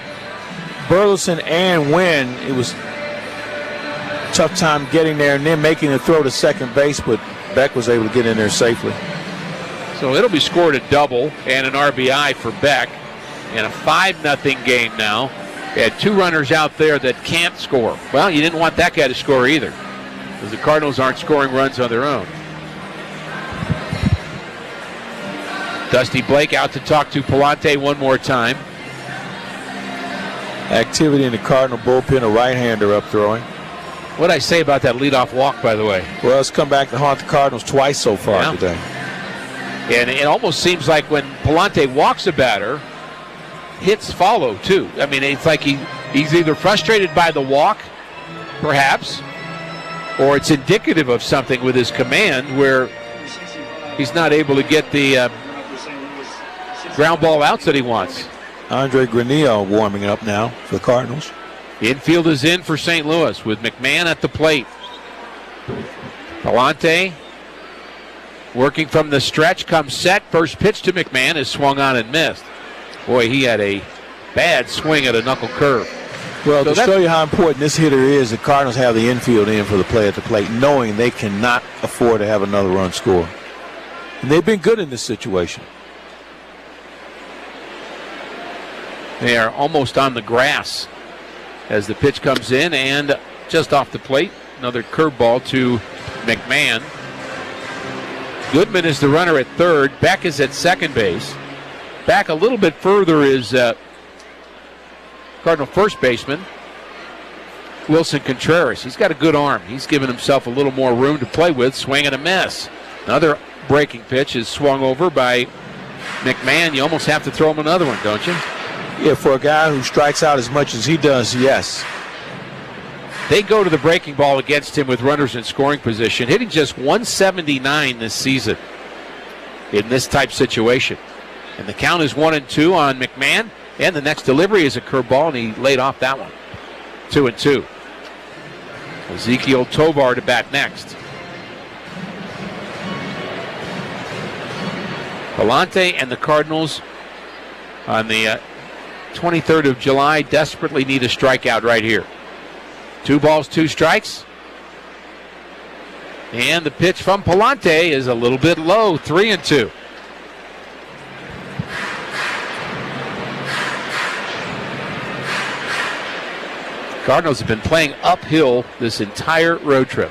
Burleson and Wynn, it was a tough time getting there and then making the throw to second base, but Beck was able to get in there safely. So it'll be scored a double and an RBI for Beck in a 5-0 game now. Had two runners out there that can't score. Well, you didn't want that guy to score either, because the Cardinals aren't scoring runs on their own. Dusty Blake out to talk to Palante one more time. Activity in the Cardinal bullpen, a right-hander up throwing. What did I say about that leadoff walk, by the way? Well, it's come back to haunt the Cardinals twice so far today. And it almost seems like when Palante walks a batter, hits follow, too. I mean, it's like he's either frustrated by the walk, perhaps, or it's indicative of something with his command where he's not able to get the ground ball outs that he wants. Andre Granillo warming up now for the Cardinals. Infield is in for St. Louis with McMahon at the plate. Palante working from the stretch, comes set. First pitch to McMahon is swung on and missed. Boy, he had a bad swing at a knuckle curve. Well, to show you how important this hitter is, the Cardinals have the infield in for the play at the plate, knowing they cannot afford to have another run score. And they've been good in this situation. They are almost on the grass as the pitch comes in, and just off the plate, another curveball to McMahon. Goodman is the runner at third. Beck is at second base. Back a little bit further is Cardinal first baseman Wilson Contreras. He's got a good arm. He's given himself a little more room to play with. Swing and a miss. Another breaking pitch is swung over by McMahon. You almost have to throw him another one, don't you? Yeah, for a guy who strikes out as much as he does, yes. They go to the breaking ball against him with runners in scoring position, hitting just 179 this season in this type situation. And the count is 1-2 on McMahon, and the next delivery is a curveball, and he laid off that one. 2-2. Ezequiel Tovar to bat next. Palante and the Cardinals on the 23rd of July desperately need a strikeout right here. 2 balls, 2 strikes. And the pitch from Palante is a little bit low, 3-2. Cardinals have been playing uphill this entire road trip.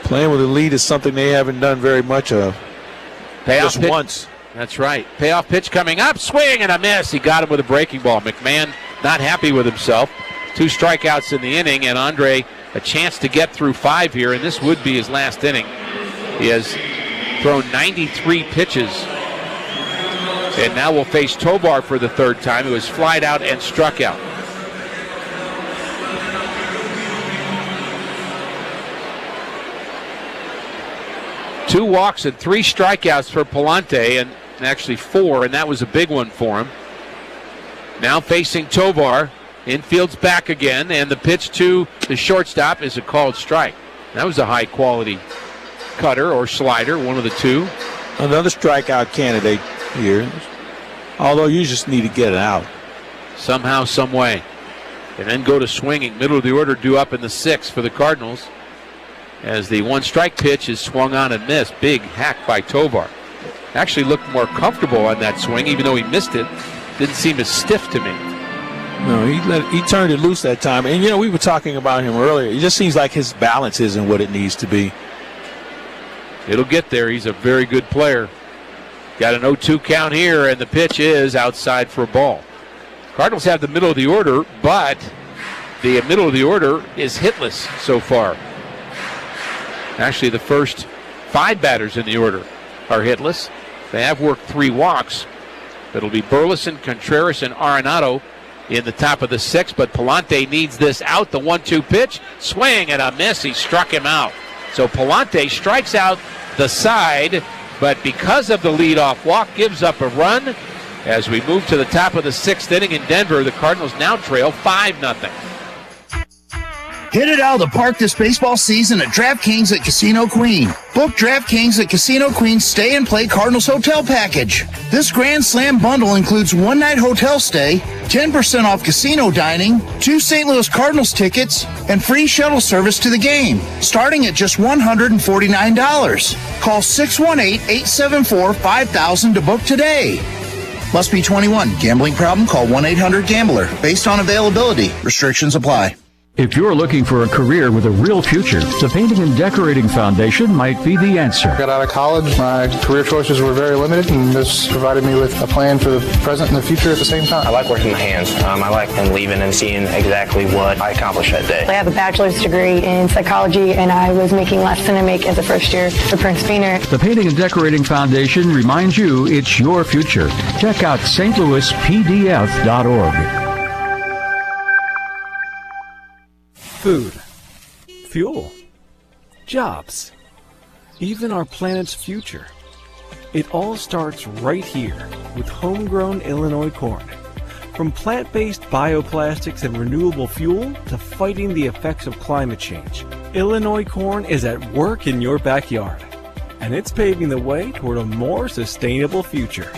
Playing with a lead is something they haven't done very much of. Payoff Just pitch. once. That's right. Payoff pitch coming up. Swing and a miss. He got him with a breaking ball. McMahon not happy with himself. 2 strikeouts in the inning, and Andre a chance to get through 5 here, and this would be his last inning. He has thrown 93 pitches, and now will face Tovar for the 3rd time, who has flied out and struck out. Two walks and 3 strikeouts for Palante, and actually 4, and that was a big one for him. Now facing Tovar. Infield's back again, and the pitch to the shortstop is a called strike. That was a high-quality cutter or slider, one of the two. Another strikeout candidate here, although you just need to get it out. Somehow, some way. And then go to swinging. Middle of the order due up in the 6th for the Cardinals, as the 1-strike pitch is swung on and missed. Big hack by Tovar. Actually looked more comfortable on that swing, even though he missed it. Didn't seem as stiff to me. No, he turned it loose that time. And, we were talking about him earlier. It just seems like his balance isn't what it needs to be. It'll get there. He's a very good player. Got an 0-2 count here, and the pitch is outside for a ball. Cardinals have the middle of the order, but the middle of the order is hitless so far. Actually, the first 5 batters in the order are hitless. They have worked 3 walks. It'll be Burleson, Contreras, and Arenado in the top of the 6th, but Palante needs this out. The 1-2 pitch, swing and a miss. He struck him out. So Palante strikes out the side, but because of the leadoff walk, gives up a run. As we move to the top of the 6th inning in Denver, the Cardinals now trail 5-0. Hit it out of the park this baseball season at DraftKings at Casino Queen. Book DraftKings at Casino Queen's Stay and Play Cardinals Hotel Package. This Grand Slam bundle includes 1-night hotel stay, 10% off casino dining, 2 St. Louis Cardinals tickets, and free shuttle service to the game, starting at just $149. Call 618-874-5000 to book today. Must be 21. Gambling problem? Call 1-800-GAMBLER. Based on availability. Restrictions apply. If you're looking for a career with a real future, the Painting and Decorating Foundation might be the answer. Got out of college, my career choices were very limited, and this provided me with a plan for the present and the future at the same time. I like working with my hands. I like leaving and seeing exactly what I accomplished that day. I have a bachelor's degree in psychology, and I was making less than I make as a first year for Prince Beaner. The Painting and Decorating Foundation reminds you it's your future. Check out stlouispdf.org. Food, fuel, jobs, even our planet's future. It all starts right here with homegrown Illinois corn. From plant-based bioplastics and renewable fuel to fighting the effects of climate change, Illinois corn is at work in your backyard, and it's paving the way toward a more sustainable future.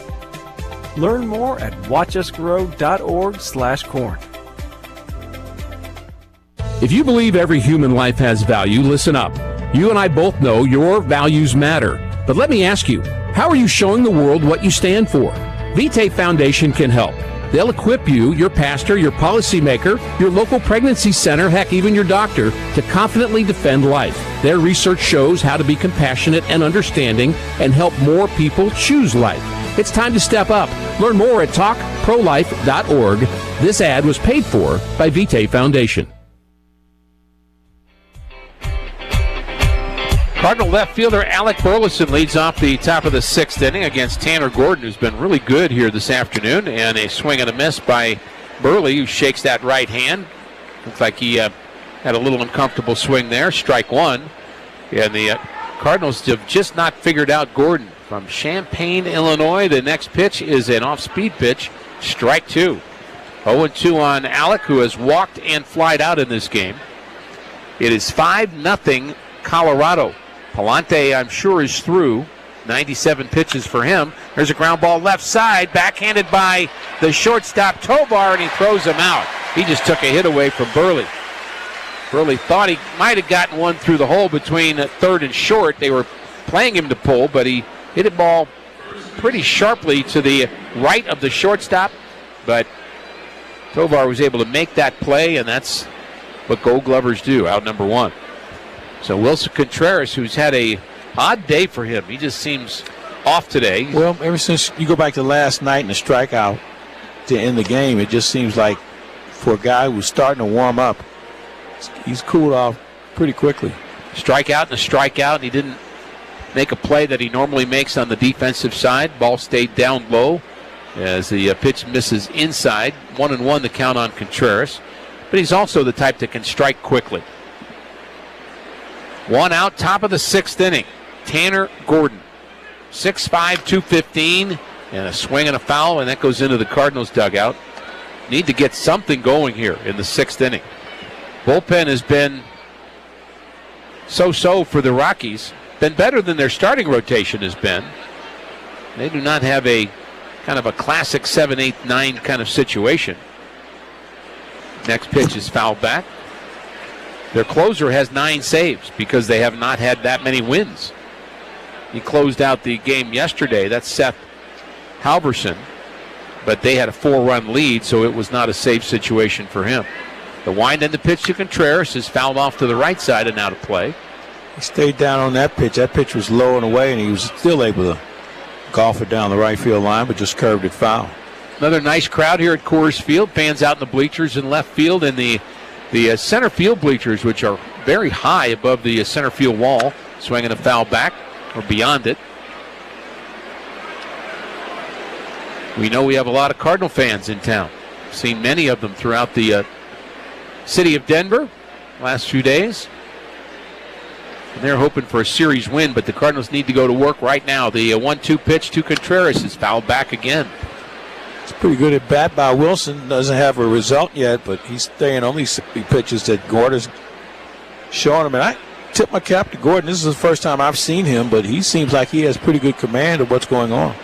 Learn more at watchusgrow.org/corn. If you believe every human life has value, listen up. You and I both know your values matter. But let me ask you, how are you showing the world what you stand for? Vitae Foundation can help. They'll equip you, your pastor, your policymaker, your local pregnancy center, heck, even your doctor, to confidently defend life. Their research shows how to be compassionate and understanding and help more people choose life. It's time to step up. Learn more at talkprolife.org. This ad was paid for by Vitae Foundation. Cardinal left fielder Alec Burleson leads off the top of the sixth inning against Tanner Gordon, who's been really good here this afternoon, and a swing and a miss by Burley, who shakes that right hand. Looks like he had a little uncomfortable swing there. Strike one. And the Cardinals have just not figured out Gordon. From Champaign, Illinois, the next pitch is an off-speed pitch. Strike two. 0-2 on Alec, who has walked and flied out in this game. It is 5-0 Colorado. Palante, I'm sure, is through. 97 pitches for him. There's a ground ball left side, backhanded by the shortstop Tovar, and he throws him out. He just took a hit away from Burley. Burley thought he might have gotten one through the hole between third and short. They were playing him to pull, but he hit a ball pretty sharply to the right of the shortstop. But Tovar was able to make that play, and that's what Gold Glovers do, out number one. So Wilson Contreras, who's had a odd day for him. He just seems off today. Well, ever since you go back to last night and the strikeout to end the game, it just seems like for a guy who's starting to warm up, he's cooled off pretty quickly. Strikeout and a strikeout, and he didn't make a play that he normally makes on the defensive side. Ball stayed down low as the pitch misses inside. 1-1 the count on Contreras. But he's also the type that can strike quickly. One out, top of the sixth inning. Tanner Gordon. 6'5", 215, and a swing and a foul, and that goes into the Cardinals dugout. Need to get something going here in the sixth inning. Bullpen has been so-so for the Rockies. Been better than their starting rotation has been. They do not have a kind of a classic 7, 8, 9 kind of situation. Next pitch is fouled back. Their closer has 9 saves because they have not had that many wins. He closed out the game yesterday. That's Seth Halverson. But they had a 4-run lead, so it was not a safe situation for him. The wind and the pitch to Contreras is fouled off to the right side and out of play. He stayed down on that pitch. That pitch was low and away, and he was still able to golf it down the right field line, but just curved it foul. Another nice crowd here at Coors Field. Fans out in the bleachers in left field, and the center field bleachers, which are very high above the center field wall, swinging a foul back or beyond it. We know we have a lot of Cardinal fans in town. Seen many of them throughout the city of Denver last few days. And they're hoping for a series win, but the Cardinals need to go to work right now. The 1-2 pitch to Contreras is fouled back again. It's pretty good at bat by Wilson. Doesn't have a result yet, but he's staying on these pitches that Gordon's showing him. And I tip my cap to Gordon. This is the first time I've seen him, but he seems like he has pretty good command of what's going on.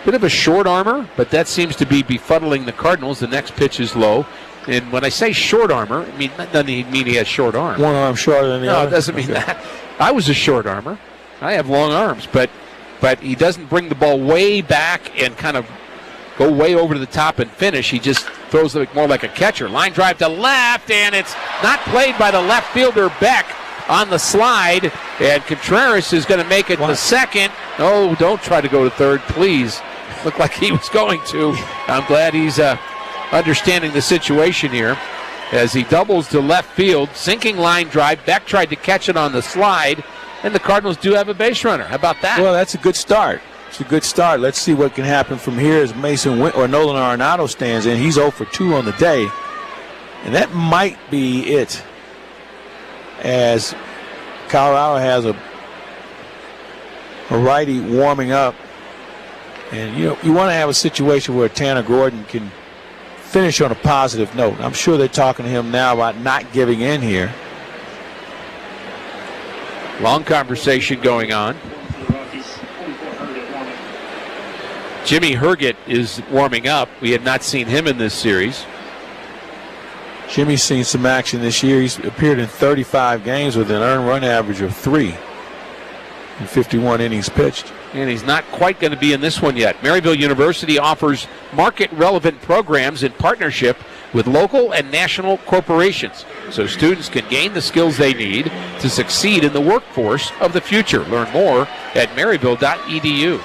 Bit of a short armor, but that seems to be befuddling the Cardinals. The next pitch is low. And when I say short armor, I mean, that doesn't mean he has short arms. One arm shorter than the other? No, it doesn't mean that. I was a short armor. I have long arms, but he doesn't bring the ball way back and kind of go way over to the top and finish. He just throws it more like a catcher. Line drive to left, and it's not played by the left fielder, Beck, on the slide. And Contreras is going to make it to second. No, don't try to go to third, please. Looked like he was going to. I'm glad he's understanding the situation here as he doubles to left field. Sinking line drive. Beck tried to catch it on the slide, and the Cardinals do have a base runner. How about that? Well, that's a good start. It's a good start. Let's see what can happen from here as Nolan Arenado stands in. He's 0 for 2 on the day, and that might be it, as Colorado has a righty warming up. And you want to have a situation where Tanner Gordon can finish on a positive note. I'm sure they're talking to him now about not giving in here. Long conversation going on. Jimmy Herget is warming up. We had not seen him in this series. Jimmy's seen some action this year. He's appeared in 35 games with an earned run average of 3 in 51 innings pitched. And he's not quite going to be in this one yet. Maryville University offers market-relevant programs in partnership with local and national corporations, so students can gain the skills they need to succeed in the workforce of the future. Learn more at maryville.edu.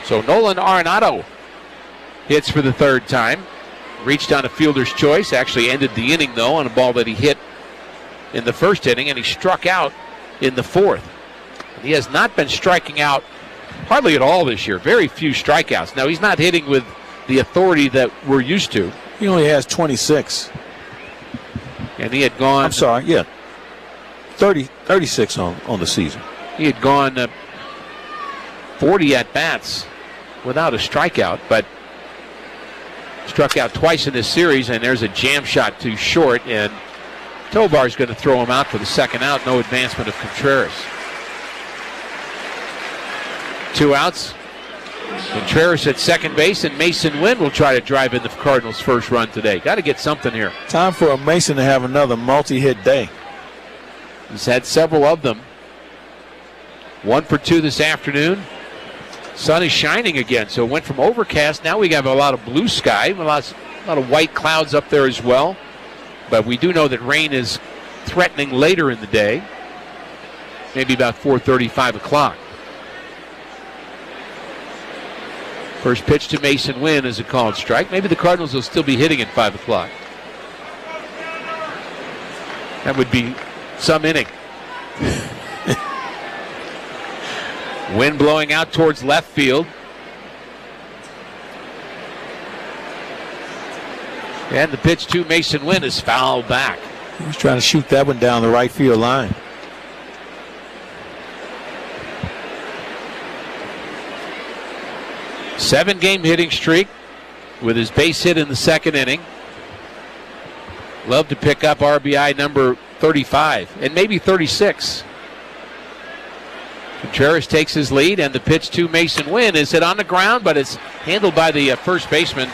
So Nolan Arenado hits for the third time. Reached on a fielder's choice. Actually ended the inning, though, on a ball that he hit in the first inning, and he struck out in the fourth. He has not been striking out hardly at all this year. Very few strikeouts. Now, he's not hitting with the authority that we're used to. He only has 26. And he had gone... 36 on the season. He had gone 40 at-bats without a strikeout, but struck out twice in this series, and there's a jam shot too short, and Tovar's going to throw him out for the second out. No advancement of Contreras. 2 outs. Contreras at second base, and Mason Wynn will try to drive in the Cardinals' first run today. Got to get something here. Time for Mason to have another multi-hit day. He's had several of them. 1 for 2 this afternoon. Sun is shining again, so it went from overcast. Now we have a lot of blue sky, a lot of white clouds up there as well. But we do know that rain is threatening later in the day, maybe about 4:30, 5 o'clock. First pitch to Mason Wynn is a called strike. Maybe the Cardinals will still be hitting at 5 o'clock. That would be some inning. Wind blowing out towards left field. And the pitch to Mason Wynn is fouled back. He was trying to shoot that one down the right field line. Seven-game hitting streak with his base hit in the second inning. Love to pick up RBI number 35 and maybe 36. Contreras takes his lead, and the pitch to Mason Wynn is hit on the ground, but it's handled by the first baseman,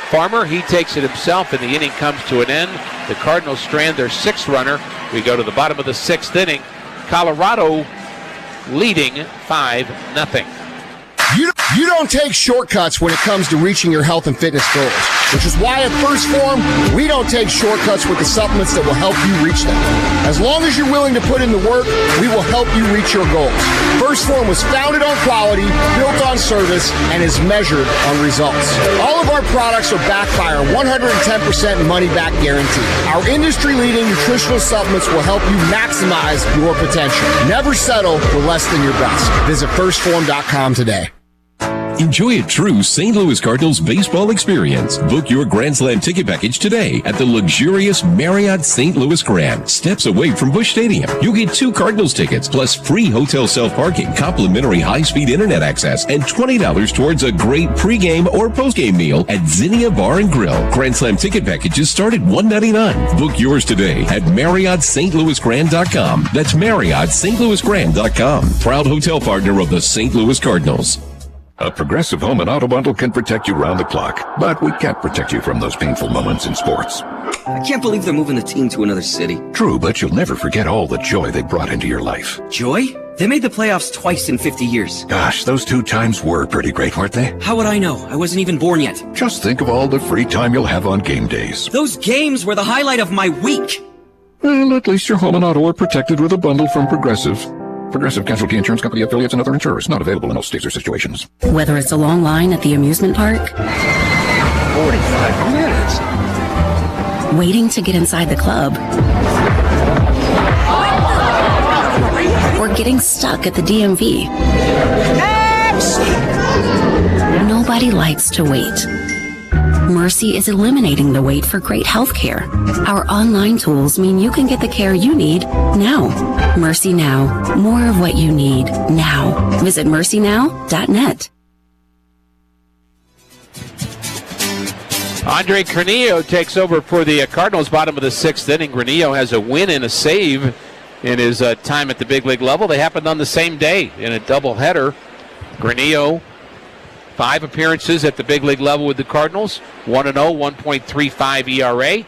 Farmer. He takes it himself, and the inning comes to an end. The Cardinals strand their 6th runner. We go to the bottom of the 6th inning. Colorado leading 5-0. You don't take shortcuts when it comes to reaching your health and fitness goals, which is why at First Form, we don't take shortcuts with the supplements that will help you reach them. As long as you're willing to put in the work, we will help you reach your goals. First Form was founded on quality, built on service, and is measured on results. All of our products are backed by our 110% money-back guarantee. Our industry-leading nutritional supplements will help you maximize your potential. Never settle for less than your best. Visit firstform.com today. Enjoy a true St. Louis Cardinals baseball experience. Book your Grand Slam ticket package today at the luxurious Marriott St. Louis Grand, steps away from Busch Stadium. You'll get 2 Cardinals tickets plus free hotel self-parking, complimentary high-speed internet access, and $20 towards a great pregame or postgame meal at Zinnia Bar and Grill. Grand Slam ticket packages start at $199. Book yours today at MarriottStLouisGrand.com. That's MarriottStLouisGrand.com. Proud hotel partner of the St. Louis Cardinals. A Progressive Home and Auto Bundle can protect you round the clock, but we can't protect you from those painful moments in sports. I can't believe they're moving the team to another city. True, but you'll never forget all the joy they brought into your life. Joy? They made the playoffs twice in 50 years. Gosh, those 2 times were pretty great, weren't they? How would I know? I wasn't even born yet. Just think of all the free time you'll have on game days. Those games were the highlight of my week. Well, at least your home and auto are protected with a bundle from Progressive. Progressive Casualty Insurance Company affiliates and other insurers. Not available in all states or situations. Whether it's a long line at the amusement park, 45 minutes. waiting to get inside the club, or getting stuck at the DMV. Nobody likes to wait. Mercy is eliminating the wait for great health care. Our online tools mean you can get the care you need now. Mercy Now. More of what you need now. Visit mercynow.net. Andre Granillo takes over for the Cardinals, bottom of the 6th inning. Granillo has a win and a save in his time at the big league level. They happened on the same day in a doubleheader. Granillo, 5 appearances at the big league level with the Cardinals, 1-0, 1.35 ERA,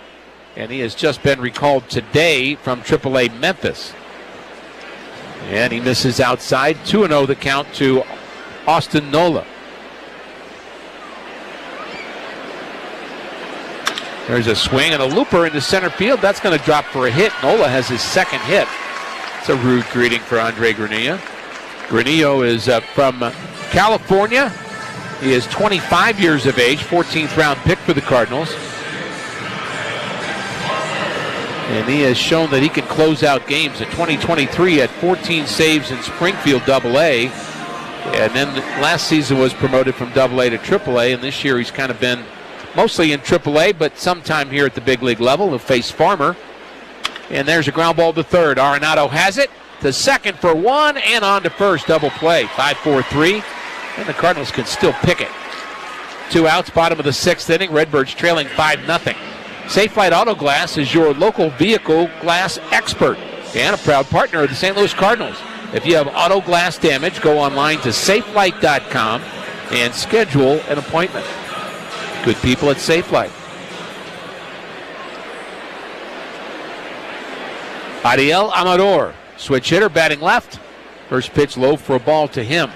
and he has just been recalled today from AAA Memphis. And he misses outside, 2-0 the count to Austin Nola. There's a swing and a looper into center field. That's going to drop for a hit. Nola has his second hit. It's a rude greeting for Andre Granillo. Granillo is from California. He is 25 years of age, 14th round pick for the Cardinals. And he has shown that he can close out games. In 2023, had 14 saves in Springfield AA. And then last season was promoted from AA to AAA. And this year he's kind of been mostly in AAA, but sometime here at the big league level. He'll face Farmer. And there's a ground ball to third. Arenado has it to second for 1 and on to first. Double play. 5-4-3. And the Cardinals can still pick it. 2 outs, bottom of the 6th inning. Redbirds trailing 5-0. Safelite Auto Glass is your local vehicle glass expert and a proud partner of the St. Louis Cardinals. If you have auto glass damage, go online to safelite.com and schedule an appointment. Good people at Safelite. Ariel Amador, switch hitter, batting left. First pitch low for a ball to him.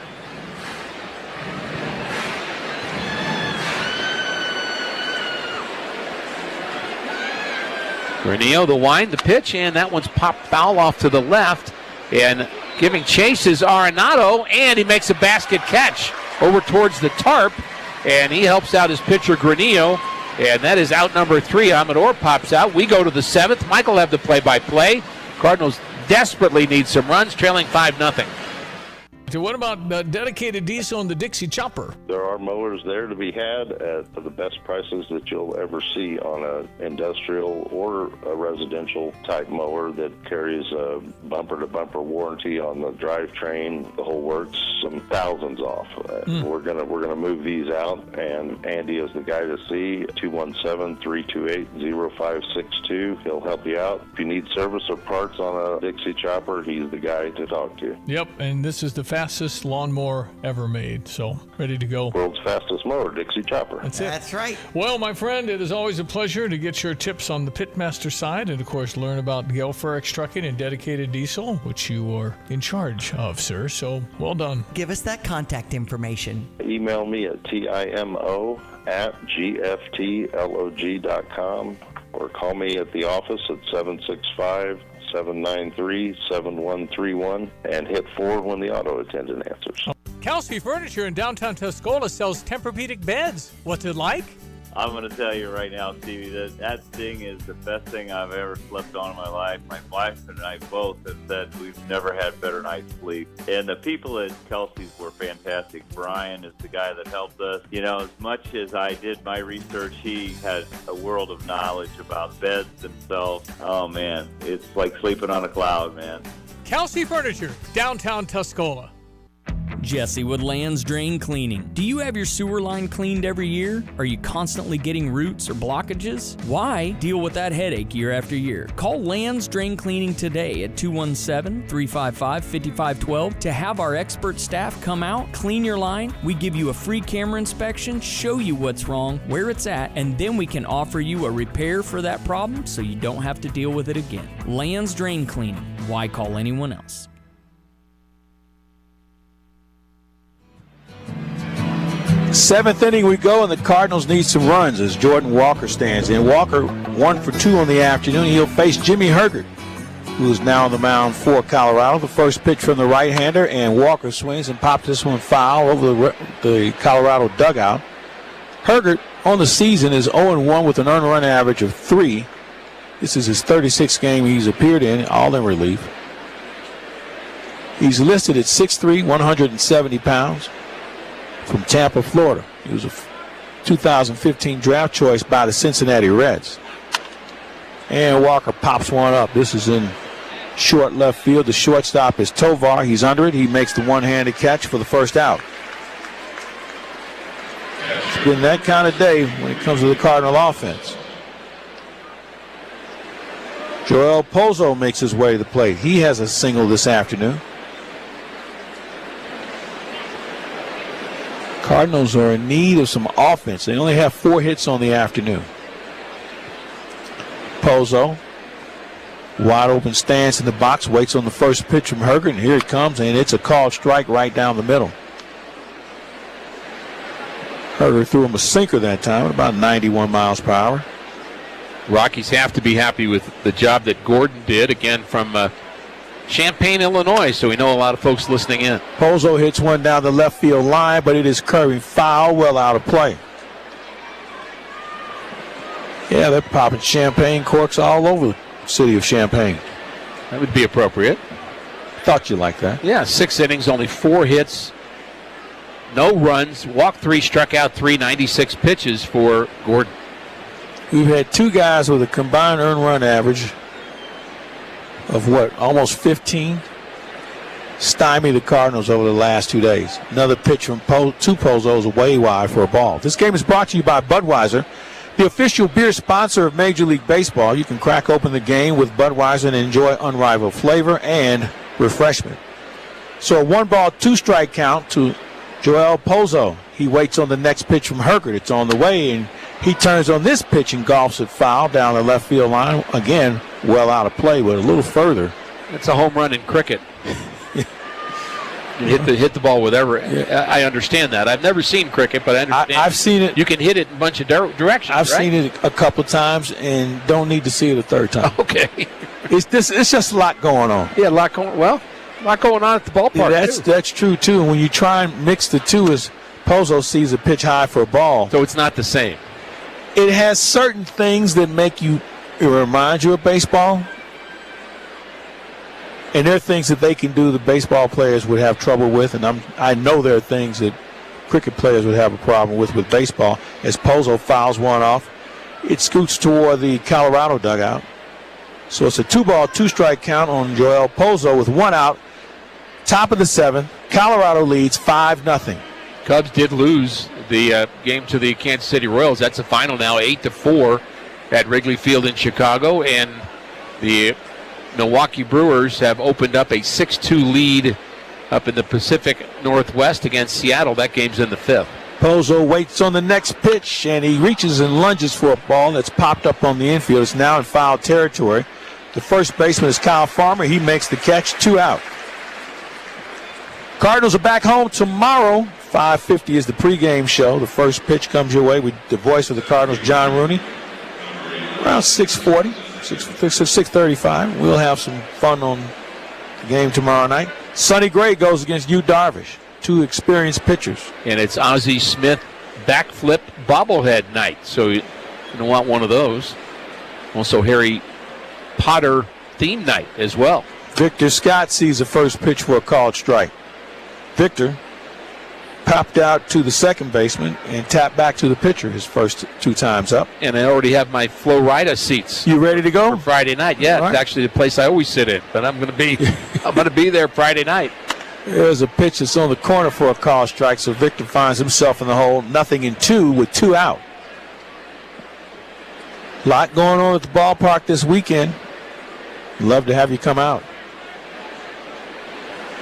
Granillo, the wind, the pitch, and that one's popped foul off to the left. And giving chase is Arenado, and he makes a basket catch over towards the tarp. And he helps out his pitcher, Granillo. And that is out number 3. Amador pops out. We go to the 7th. Michael have the play-by-play. Cardinals desperately need some runs, trailing 5-0. So what about dedicated diesel and the Dixie Chopper? There are mowers there to be had at the best prices that you'll ever see on an industrial or a residential type mower that carries a bumper-to-bumper warranty on the drivetrain, the whole works, some thousands off. We're gonna move these out, and Andy is the guy to see. 217-328-0562. He'll help you out. If you need service or parts on a Dixie Chopper, he's the guy to talk to. Yep, and this is the fastest lawnmower ever made, so ready to go. World's fastest mower, Dixie Chopper. That's it. That's right. Well, my friend, it is always a pleasure to get your tips on the Pitmaster side and, of course, learn about Gelferix Trucking and Dedicated Diesel, which you are in charge of, sir. So, well done. Give us that contact information. Email me at timo@gftlog.com or call me at the office at 765-793-7131 and hit 4 when the auto attendant answers. Kelsey Furniture in downtown Tuscola sells Tempur-Pedic beds. What's it like? I'm going to tell you right now, Stevie, that thing is the best thing I've ever slept on in my life. My wife and I both have said we've never had better night's sleep. And the people at Kelsey's were fantastic. Brian is the guy that helped us. You know, as much as I did my research, he has a world of knowledge about beds themselves. Oh, man, it's like sleeping on a cloud, man. Kelsey Furniture, downtown Tuscola. Jesse with Lands Drain Cleaning. Do you have your sewer line cleaned every year? Are you constantly getting roots or blockages? Why deal with that headache year after year? Call Lands Drain Cleaning today at 217-355-5512 to have our expert staff come out, clean your line. We give you a free camera inspection, show you what's wrong, where it's at, and then we can offer you a repair for that problem so you don't have to deal with it again. Lands Drain Cleaning. Why call anyone else? Seventh inning we go, and the Cardinals need some runs as Jordan Walker stands in. Walker 1 for 2 on the afternoon. He'll face Jimmy Hergert, who is now on the mound for Colorado. The first pitch from the right-hander, and Walker swings and pops this one foul over the Colorado dugout. Hergert on the season is 0-1 with an earned run average of 3. This is his 36th game he's appeared in, all in relief. He's listed at 6'3", 170 pounds. From Tampa, Florida. He was a 2015 draft choice by the Cincinnati Reds. And Walker pops one up. This is in short left field. The shortstop is Tovar. He's under it. He makes the one-handed catch for the first out. It's been that kind of day when it comes to the Cardinal offense. Joel Pozo makes his way to the plate. He has a single this afternoon. Cardinals are in need of some offense. They only have 4 hits on the afternoon. Pozo, wide open stance in the box, waits on the first pitch from Hergert, and here it comes, and it's a called strike right down the middle. Hergert threw him a sinker that time at about 91 miles per hour. Rockies have to be happy with the job that Gordon did, again from Champaign, Illinois, so we know a lot of folks listening in. Pozo hits one down the left field line, but it is curving foul, well out of play. Yeah, they're popping champagne corks all over the city of Champaign. That would be appropriate. Thought you liked that. Yeah, 6 innings, only 4 hits, no runs, walked 3, struck out 3, 96 pitches for Gordon. We've had 2 guys with a combined earned run average of almost 15, stymie the Cardinals over the last 2 days. Another pitch from two Pozos way wide for a ball. This game is brought to you by Budweiser, the official beer sponsor of Major League Baseball. You can crack open the game with Budweiser and enjoy unrivaled flavor and refreshment. So a 1-ball, 2-strike count to Joel Pozo. He waits on the next pitch from Hergert. It's on the way, and he turns on this pitch and golfs it foul down the left field line. Again, well out of play, but a little further. It's a home run in cricket. You hit the ball whatever. I understand that. I've never seen cricket, but I understand. I've seen it. You can hit it in a bunch of directions. I've seen it a couple times and don't need to see it a third time. Okay. It's just a lot going on. Yeah, a lot going on at the ballpark. Yeah, that's true too. And when you try and mix the two, as Pozo sees a pitch high for a ball, so it's not the same. It has certain things that it remind you of baseball. And there are things that they can do that baseball players would have trouble with, and I know there are things that cricket players would have a problem with baseball. As Pozo fouls one off, it scoots toward the Colorado dugout. So it's a 2-ball, 2-strike count on Joel Pozo with 1 out. Top of the 7th, Colorado leads 5-0. Cubs did lose the game to the Kansas City Royals. That's the final now, 8-4 at Wrigley Field in Chicago, and the Milwaukee Brewers have opened up a 6-2 lead up in the Pacific Northwest against Seattle. That game's in the 5th. Pozo waits on the next pitch, and he reaches and lunges for a ball that's popped up on the infield. It's now in foul territory. The first baseman is Kyle Farmer. He makes the catch, 2 out. Cardinals are back home tomorrow. 5:50 is the pregame show. The first pitch comes your way with the voice of the Cardinals, John Rooney. Around 6:40, 6:35. We'll have some fun on the game tomorrow night. Sonny Gray goes against Yu Darvish, 2 experienced pitchers. And it's Ozzie Smith backflip bobblehead night, so you don't want one of those. Also Harry Potter theme night as well. Victor Scott sees the first pitch for a called strike. Victor popped out to the second baseman and tapped back to the pitcher his first 2 times up. And I already have my Florida seats. You ready to go? For Friday night, yeah. Right. It's actually the place I always sit in, but I'm going to be there Friday night. There's a pitch that's on the corner for a call strike, so Victor finds himself in the hole, 0-2 with 2 out. A lot going on at the ballpark this weekend. Love to have you come out.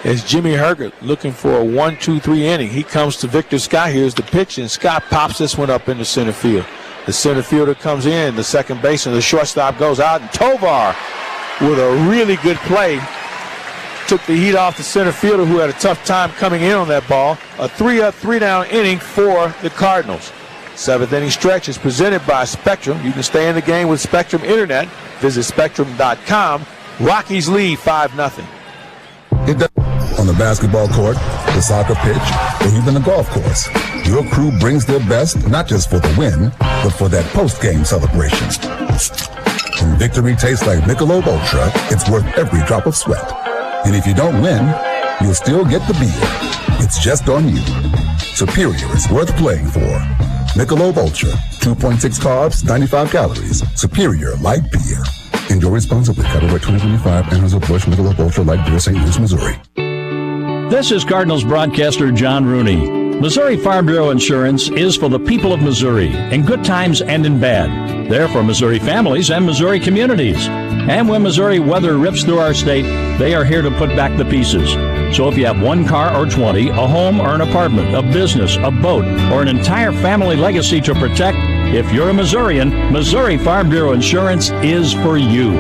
It's Jimmy Hergert looking for a 1-2-3 inning. He comes to Victor Scott. Here's the pitch, and Scott pops this one up into center field. The center fielder comes in, the second baseman, the shortstop goes out, and Tovar with a really good play took the heat off the center fielder who had a tough time coming in on that ball. A 3-up, 3-down inning for the Cardinals. Seventh inning stretch is presented by Spectrum. You can stay in the game with Spectrum Internet. Visit Spectrum.com. Rockies lead 5-0. On the basketball court, the soccer pitch, or even the golf course, your crew brings their best not just for the win, but for that post-game celebration. When victory tastes like Michelob Ultra, it's worth every drop of sweat. And if you don't win, you'll still get the beer. It's just on you. Superior is worth playing for. Michelob Ultra, 2.6 carbs, 95 calories. Superior light beer. Enjoy responsibly. Copyright 2025. Anheuser-Busch Michelob Ultra Light Beer, St. Louis, Missouri. This is Cardinals broadcaster John Rooney. Missouri Farm Bureau Insurance is for the people of Missouri, in good times and in bad. They're for Missouri families and Missouri communities. And when Missouri weather rips through our state, they are here to put back the pieces. So if you have one car or 20, a home or an apartment, a business, a boat, or an entire family legacy to protect, if you're a Missourian, Missouri Farm Bureau Insurance is for you.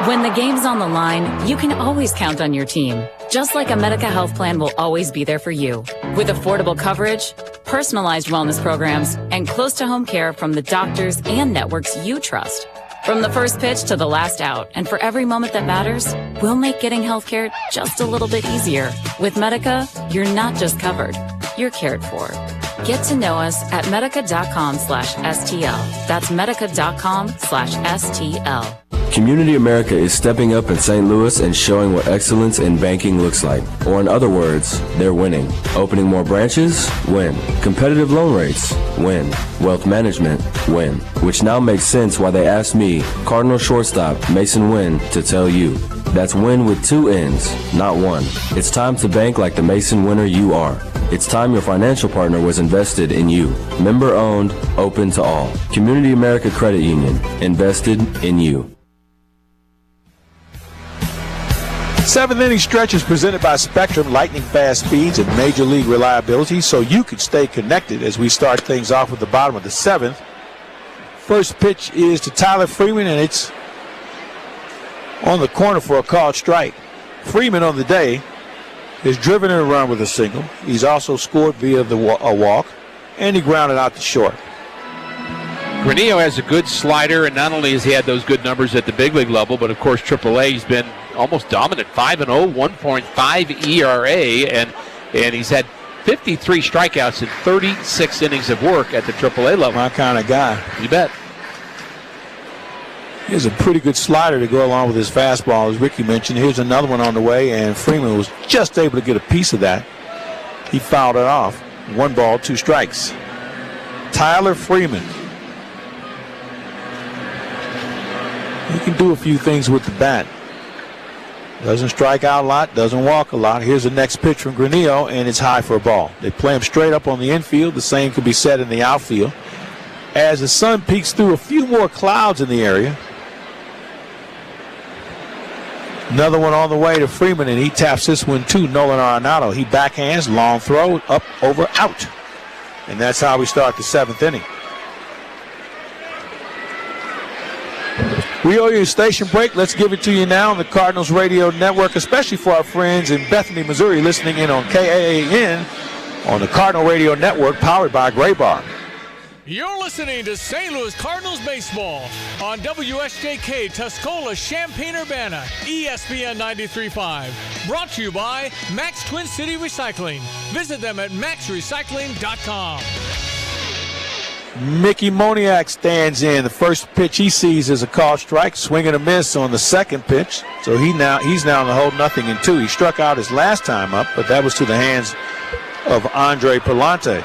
When the game's on the line, you can always count on your team. Just like a Medica health plan will always be there for you. With affordable coverage, personalized wellness programs, and close-to-home care from the doctors and networks you trust. From the first pitch to the last out, and for every moment that matters, we'll make getting healthcare just a little bit easier. With Medica, you're not just covered, you're cared for. Get to know us at medica.com/STL. That's medica.com/STL. Community America is stepping up in St. Louis and showing what excellence in banking looks like. Or in other words, they're winning. Opening more branches? Win. Competitive loan rates? Win. Wealth management? Win. Which now makes sense why they asked me, Cardinal shortstop Mason Wynn, to tell you. That's win with two N's, not one. It's time to bank like the Mason winner you are. It's time your financial partner was invested in you. Member owned, open to all. Community America Credit Union. Invested in you. Seventh inning stretch is presented by Spectrum, lightning fast speeds and major league reliability, so you can stay connected as we start things off at the bottom of the seventh. First pitch is to Tyler Freeman, and it's on the corner for a called strike. Freeman on the day has driven in a run with a single. He's also scored via a walk, and he grounded out to short. Granillo has a good slider, and not only has he had those good numbers at the big league level, but of course AAA, he's been almost dominant, 5-0, 1.5 ERA, and he's had 53 strikeouts in 36 innings of work at the AAA level. My kind of guy. You bet. He has a pretty good slider to go along with his fastball, as Ricky mentioned. Here's another one on the way, and Freeman was just able to get a piece of that. He fouled it off. 1 ball, 2 strikes. Tyler Freeman. He can do a few things with the bat. Doesn't strike out a lot, doesn't walk a lot. Here's the next pitch from Granillo, and it's high for a ball. They play him straight up on the infield. The same can be said in the outfield. As the sun peeks through a few more clouds in the area. Another one on the way to Freeman, and he taps this one too. Nolan Arenado. He backhands, long throw, up, over, out. And that's how we start the seventh inning. We owe you a station break. Let's give it to you now on the Cardinals Radio Network, especially for our friends in Bethany, Missouri, listening in on KAAN on the Cardinal Radio Network, powered by Graybar. You're listening to St. Louis Cardinals baseball on WSJK Tuscola, Champaign-Urbana, ESPN 93.5. Brought to you by Max Twin City Recycling. Visit them at maxrecycling.com. Mickey Moniak stands in. The first pitch he sees is a called strike, swing and a miss on the second pitch. So he's now in the hold 0-2. He struck out his last time up, but that was to the hands of Andre Palante.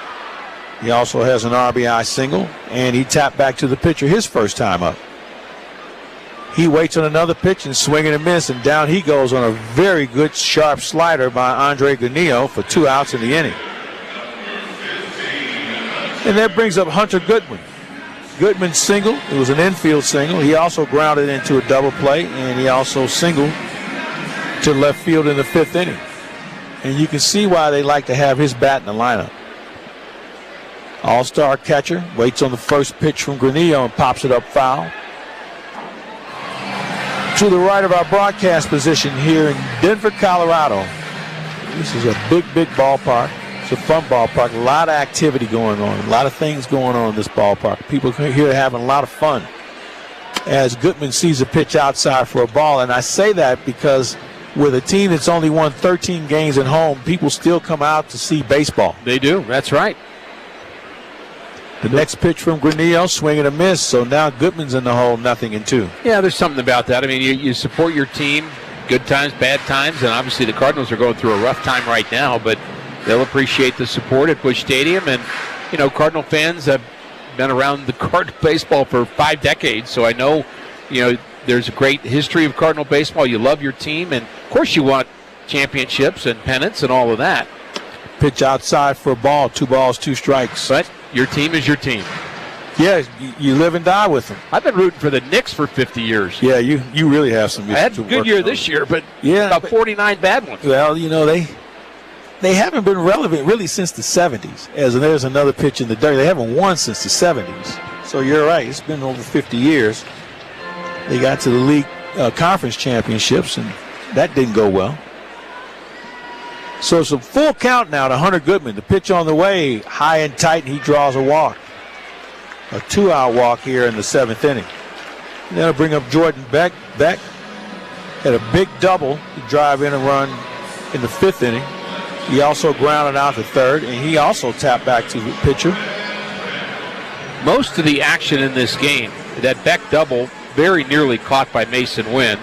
He also has an RBI single, and he tapped back to the pitcher his first time up. He waits on another pitch and swing and a miss, and down he goes on a very good sharp slider by Andre Granillo for 2 outs in the inning. And that brings up Hunter Goodman. Goodman's single, it was an infield single. He also grounded into a double play, and he also singled to left field in the 5th inning. And you can see why they like to have his bat in the lineup. All-star catcher waits on the first pitch from Granillo and pops it up foul. to the right of our broadcast position here in Denver, Colorado. This is a big ballpark. It's a fun ballpark. A lot of activity going on. A lot of things going on in this ballpark. People here are having a lot of fun as Goodman sees a pitch outside for a ball. And I say that because with a team that's only won 13 games at home, people still come out to see baseball. They do. That's right. The next pitch from Granillo, swing and a miss. So now Goodman's in the hole, 0-2. Yeah, there's something about that. I mean, you support your team, good times, bad times, and obviously the Cardinals are going through a rough time right now, but they'll appreciate the support at Busch Stadium. And, Cardinal fans have been around the Cardinal baseball for 5 decades, so I know, there's a great history of Cardinal baseball. You love your team, and, of course, you want championships and pennants and all of that. Pitch outside for a ball, 2 balls, 2 strikes. But your team is your team. Yeah, you live and die with them. I've been rooting for the Knicks for 50 years. Yeah, you really have some. I had a good year this year, but about 49 bad ones. Well, they haven't been relevant really since the 70s. As there's another pitch in the dirt. They haven't won since the 70s. So you're right. It's been over 50 years. They got to the league conference championships, and that didn't go well. So it's a full count now to Hunter Goodman. The pitch on the way, high and tight, and he draws a walk. A 2-out walk here in the 7th inning. That'll bring up Jordan Beck. Beck had a big double to drive in a run in the 5th inning. He also grounded out the 3rd, and he also tapped back to the pitcher. Most of the action in this game, that Beck double, very nearly caught by Mason Wynn,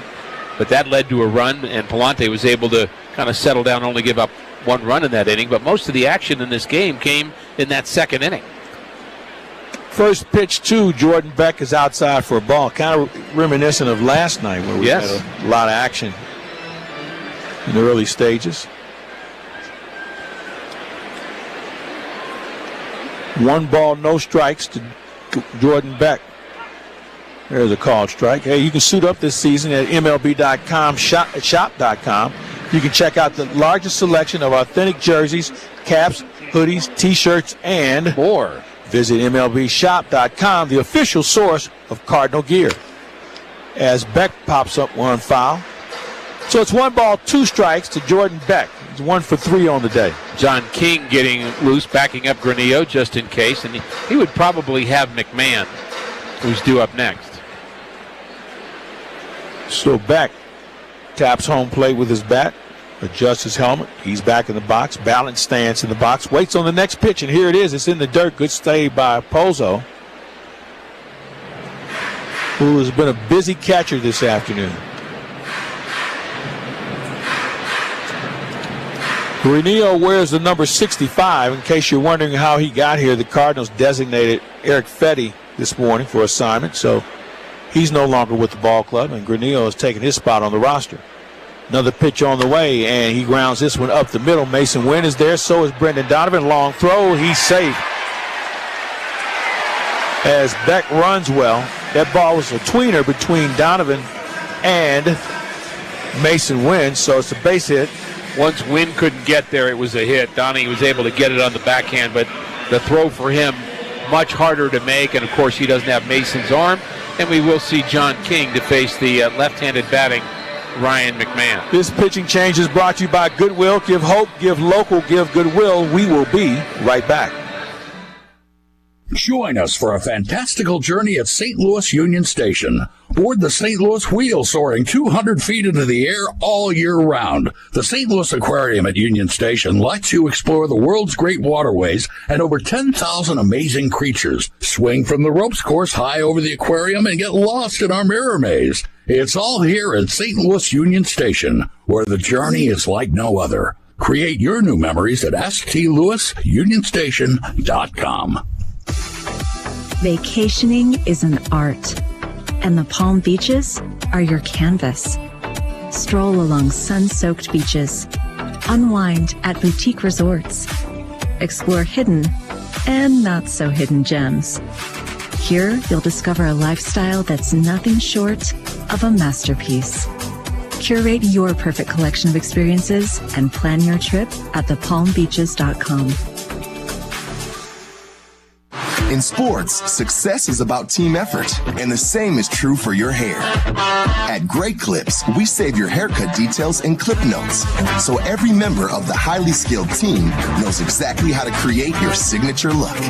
but that led to a run, and Palante was able to kind of settle down, only give up 1 run in that inning. But most of the action in this game came in that 2nd inning. First pitch to Jordan Beck is outside for a ball. Kind of reminiscent of last night where we had a lot of action in the early stages. 1 ball, no strikes to Jordan Beck. There's a called strike. Hey, you can suit up this season at MLB.com, shop.com. You can check out the largest selection of authentic jerseys, caps, hoodies, T-shirts, and more. Visit MLBshop.com, the official source of Cardinal gear. As Beck pops up 1 foul. So it's 1 ball, 2 strikes to Jordan Beck. He's 1 for 3 on the day. John King getting loose, backing up Granillo just in case. And he would probably have McMahon, who's due up next. So Beck taps home plate with his bat, adjusts his helmet. He's back in the box, balanced stance in the box, waits on the next pitch, and here it is. It's in the dirt. Good stay by Pozo, who has been a busy catcher this afternoon. Granillo wears the number 65. In case you're wondering how he got here, the Cardinals designated Eric Fetty this morning for assignment, so he's no longer with the ball club, and Granillo has taken his spot on the roster. Another pitch on the way, and he grounds this one up the middle. Mason Wynn is there, so is Brendan Donovan. Long throw, he's safe. As Beck runs well, that ball was a tweener between Donovan and Mason Wynn, so it's a base hit. Once Wynn couldn't get there, it was a hit. Donnie was able to get it on the backhand, but the throw for him much harder to make, and of course he doesn't have Mason's arm, and we will see John King to face the left-handed batting Ryan McMahon. This pitching change is brought to you by Goodwill. Give hope, give local, give Goodwill. We will be right back. Join us for a fantastical journey at St. Louis Union Station. Board the St. Louis Wheel, soaring 200 feet into the air all year round. The St. Louis Aquarium at Union Station lets you explore the world's great waterways and over 10,000 amazing creatures. Swing from the ropes course high over the aquarium and get lost in our mirror maze. It's all here at St. Louis Union Station, where the journey is like no other. Create your new memories at stlouisunionstation.com. Vacationing is an art, and the Palm Beaches are your canvas. Stroll along sun-soaked beaches, unwind at boutique resorts, explore hidden and not-so-hidden gems. Here, you'll discover a lifestyle that's nothing short of a masterpiece. Curate your perfect collection of experiences and plan your trip at thepalmbeaches.com. In sports, success is about team effort, and the same is true for your hair. At Great Clips, we save your haircut details in clip notes, so every member of the highly skilled team knows exactly how to create your signature look.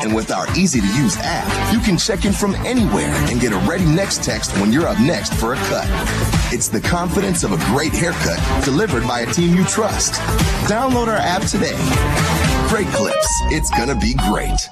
And with our easy-to-use app, you can check in from anywhere and get a ready next text when you're up next for a cut. It's the confidence of a great haircut delivered by a team you trust. Download our app today. Great Clips. It's gonna be great.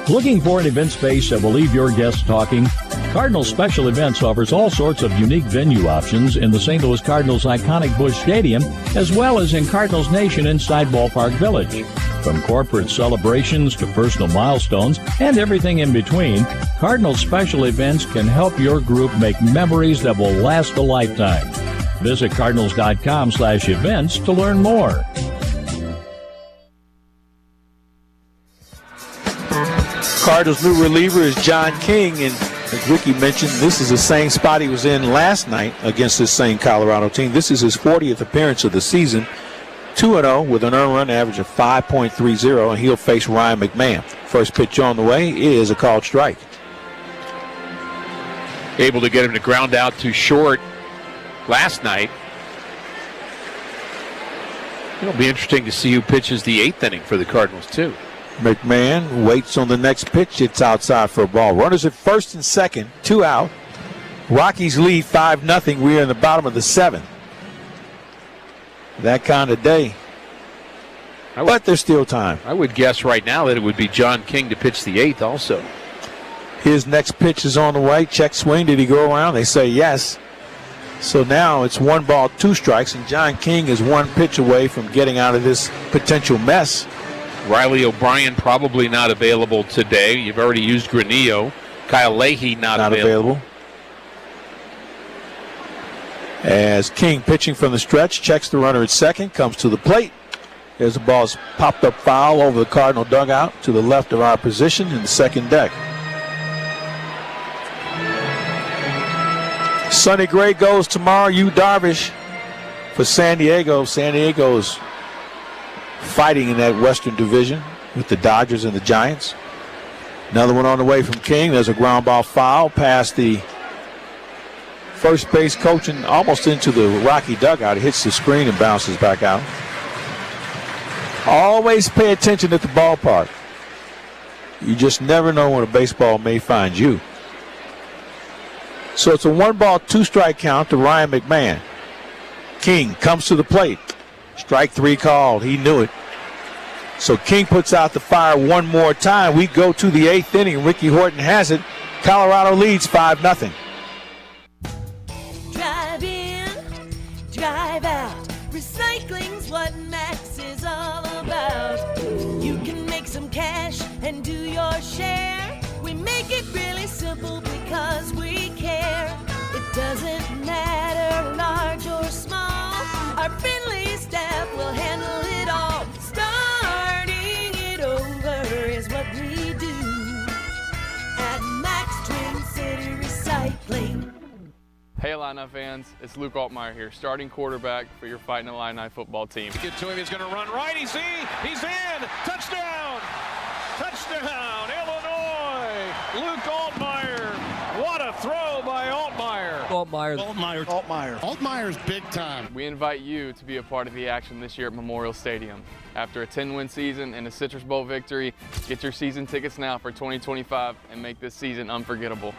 Looking for an event space that will leave your guests talking? Cardinals Special Events offers all sorts of unique venue options in the St. Louis Cardinals' iconic Busch Stadium, as well as in Cardinals Nation inside Ballpark Village. From corporate celebrations to personal milestones and everything in between, Cardinals Special Events can help your group make memories that will last a lifetime. Visit cardinals.com/events to learn more. Cardinals' new reliever is John King, and as Ricky mentioned, this is the same spot he was in last night against this same Colorado team. This is his 40th appearance of the season, 2-0 with an earned run average of 5.30, and he'll face Ryan McMahon. First pitch on the way is a called strike. Able to get him to ground out to short last night. It'll be interesting to see who pitches the 8th inning for the Cardinals, too. McMahon waits on the next pitch. It's outside for a ball. Runners at first and second, 2 out. Rockies lead 5-0. We are in the bottom of the 7th. That kind of day. But there's still time. I would guess right now that it would be John King to pitch the 8th also. His next pitch is on the way. Check swing. Did he go around? They say yes. So now it's 1 ball, 2 strikes, and John King is 1 pitch away from getting out of this potential mess. Riley O'Brien probably not available today. You've already used Granillo. Kyle Leahy not available. As King pitching from the stretch, checks the runner at second, comes to the plate. There's the ball's popped up foul over the Cardinal dugout to the left of our position in the second deck. Sonny Gray goes tomorrow. Yu Darvish for San Diego. San Diego's fighting in that Western Division with the Dodgers and the Giants. Another one on the way from King. There's a ground ball foul past the first base coach and almost into the Rocky dugout. It hits the screen and bounces back out. Always pay attention at the ballpark. You just never know when a baseball may find you. So it's a 1 ball, 2 strike count to Ryan McMahon. King comes to the plate. Strike 3 called. He knew it. So King puts out the fire one more time. We go to the 8th inning. Ricky Horton has it. Colorado leads 5-0. Drive in, drive out. Recycling's what Max is all about. You can make some cash and do your share. We make it really simple because we care. It doesn't matter large or small. Our friendly staff will handle it all. Starting it over is what we do at Max Twin City Recycling. Hey Illini fans, it's Luke Altmaier here, starting quarterback for your Fighting Illini football team. Get to him, he's going to run right, he's in, touchdown, touchdown, Illinois, Luke Altmaier, what a throw by Altmaier. Altmaier's big time. We invite you to be a part of the action this year at Memorial Stadium. After a 10-win season and a Citrus Bowl victory, get your season tickets now for 2025 and make this season unforgettable.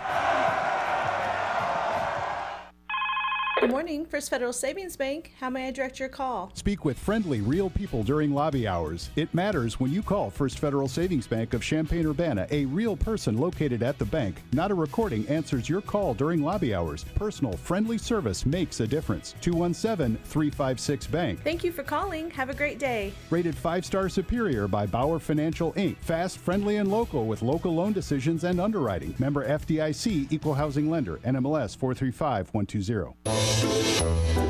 Good morning, First Federal Savings Bank. How may I direct your call? Speak with friendly, real people during lobby hours. It matters when you call First Federal Savings Bank of Champaign-Urbana. A real person located at the bank. Not a recording answers your call during lobby hours. Personal, friendly service makes a difference. 217-356-BANK. Thank you for calling. Have a great day. Rated 5-star superior by Bauer Financial, Inc. Fast, friendly, and local with local loan decisions and underwriting. Member FDIC, Equal Housing Lender, NMLS 435120.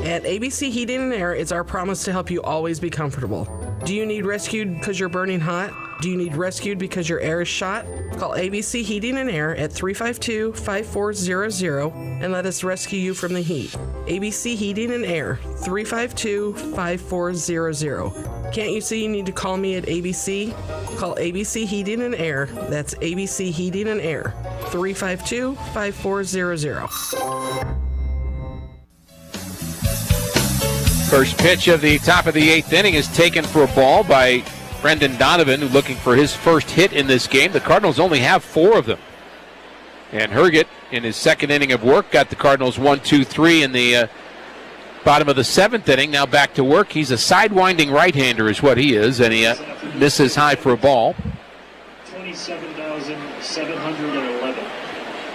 At ABC Heating and Air, it's our promise to help you always be comfortable. Do you need rescued because you're burning hot? Do you need rescued because your air is shot? Call ABC Heating and Air at 352-5400 and let us rescue you from the heat. ABC Heating and Air, 352-5400. Can't you see you need to call me at ABC? Call ABC Heating and Air. That's ABC Heating and Air. 352-5400. First pitch of the top of the 8th inning is taken for a ball by Brendan Donovan, who's looking for his first hit in this game. The Cardinals only have 4 of them. And Herget, in his second inning of work, got the Cardinals 1-2-3 in the bottom of the 7th inning. Now back to work. He's a sidewinding right-hander is what he is, and he misses high for a ball. 27,711.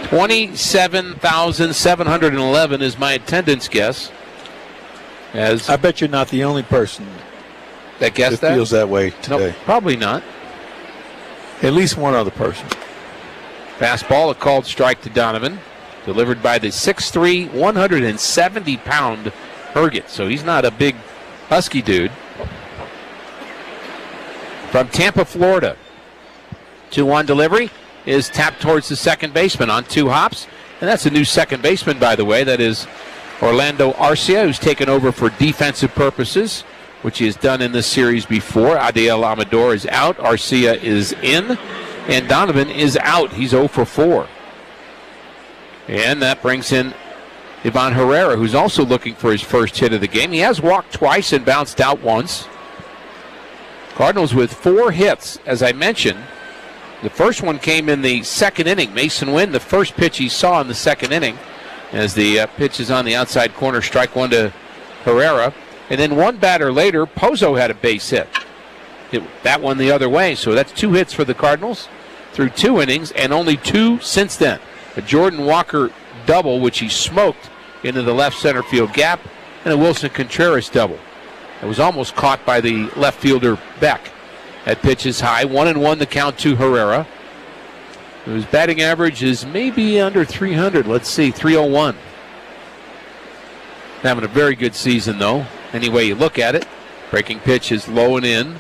27,711 is my attendance guess. As I bet you're not the only person that guessed that feels that way today. No, probably not. At least one other person. Fastball, a called strike to Donovan, delivered by the 6'3", 170-pound Herget. So he's not a big, husky dude. From Tampa, Florida. 2-1 delivery is tapped towards the second baseman on 2 hops. And that's a new second baseman, by the way. That is Orlando Arcia, who's taken over for defensive purposes, which he has done in this series before. Adiel Amador is out. Arcia is in. And Donovan is out. He's 0 for 4. And that brings in Ivan Herrera, who's also looking for his first hit of the game. He has walked twice and bounced out once. Cardinals with 4 hits, as I mentioned. The first one came in the second inning. Mason Wynn, the first pitch he saw in the second inning, as the pitch is on the outside corner, strike 1 to Herrera. And then one batter later, Pozo had a base hit. That one the other way. So that's 2 hits for the Cardinals through 2 innings, and only 2 since then. A Jordan Walker double, which he smoked into the left center field gap, and a Wilson Contreras double. It was almost caught by the left fielder Beck. That pitch is high. 1-1 the count to Herrera. His batting average is maybe under 300. Let's see, 301. Having a very good season, though, any way you look at it. Breaking pitch is low and in.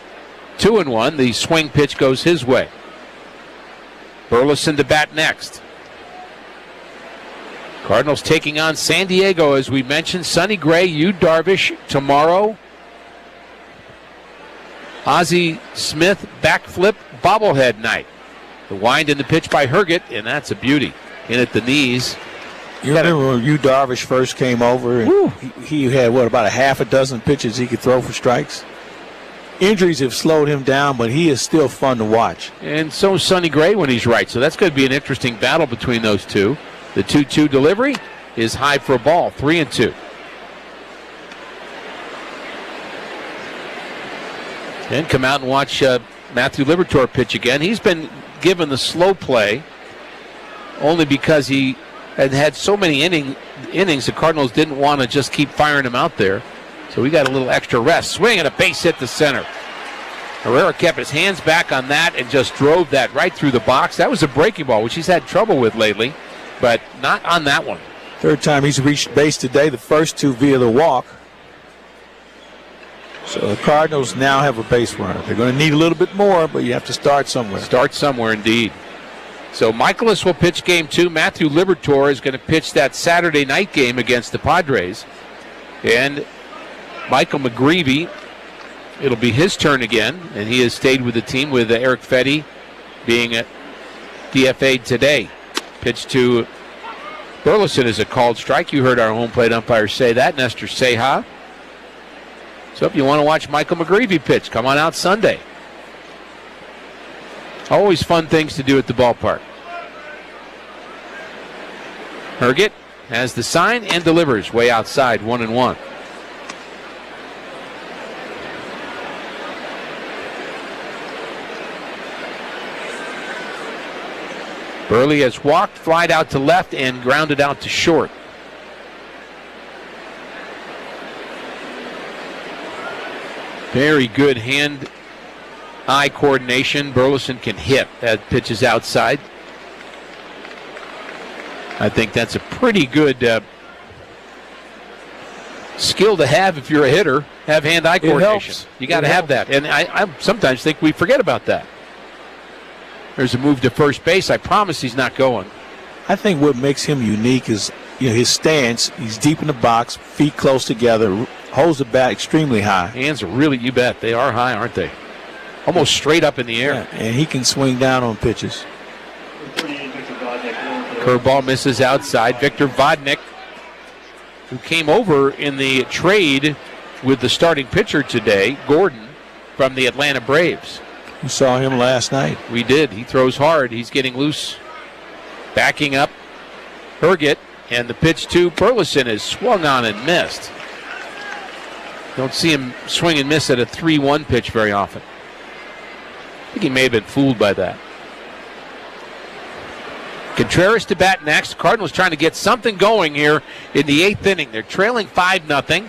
2-1. The swing pitch goes his way. Burleson to bat next. Cardinals taking on San Diego, as we mentioned. Sonny Gray, Yu Darvish tomorrow. Ozzie Smith backflip bobblehead night. The wind in the pitch by Herget, and that's a beauty. In at the knees. You remember when Yu Darvish first came over, and he had, about a half a dozen pitches he could throw for strikes? Injuries have slowed him down, but he is still fun to watch. And so is Sonny Gray when he's right. So that's going to be an interesting battle between those two. The 2-2 delivery is high for a ball, 3-2. And come out and watch Matthew Liberatore pitch again. He's been given the slow play only because he had so many innings. The Cardinals didn't want to just keep firing him out there. So we got a little extra rest. Swing and a base hit to center. Herrera kept his hands back on that and just drove that right through the box. That was a breaking ball, which he's had trouble with lately, but not on that one. Third time he's reached base today, the first 2 via the walk. So the Cardinals now have a base runner. They're going to need a little bit more, but you have to start somewhere. Start somewhere, indeed. So Michaelis will pitch game 2. Matthew Liberatore is going to pitch that Saturday night game against the Padres. And Michael McGreevy, it'll be his turn again, and he has stayed with the team with Eric Fetty being DFA'd today. Pitch to Burleson is a called strike. You heard our home plate umpire say that, Nestor Ceja. So if you want to watch Michael McGreevy pitch, come on out Sunday. Always fun things to do at the ballpark. Herget has the sign and delivers way outside, 1-1. Burley has walked, flied out to left, and grounded out to short. Very good hand-eye coordination. Burleson can hit. That pitch is outside. I think that's a pretty good skill to have if you're a hitter. Have hand-eye coordination. You got to have that. And I sometimes think we forget about that. There's a move to first base. I promise he's not going. I think what makes him unique is his stance. He's deep in the box, feet close together, holds the bat extremely high. Hands are really, you bet, they are high, aren't they? Almost straight up in the air. Yeah, and he can swing down on pitches. Curveball misses outside. Victor Vodnik, who came over in the trade with the starting pitcher today, Gordon, from the Atlanta Braves. We saw him last night. We did. He throws hard. He's getting loose. Backing up Herget, and the pitch to Burleson is swung on and missed. Don't see him swing and miss at a 3-1 pitch very often. I think he may have been fooled by that. Contreras to bat next. Cardinals trying to get something going here in the 8th inning. They're trailing 5-0.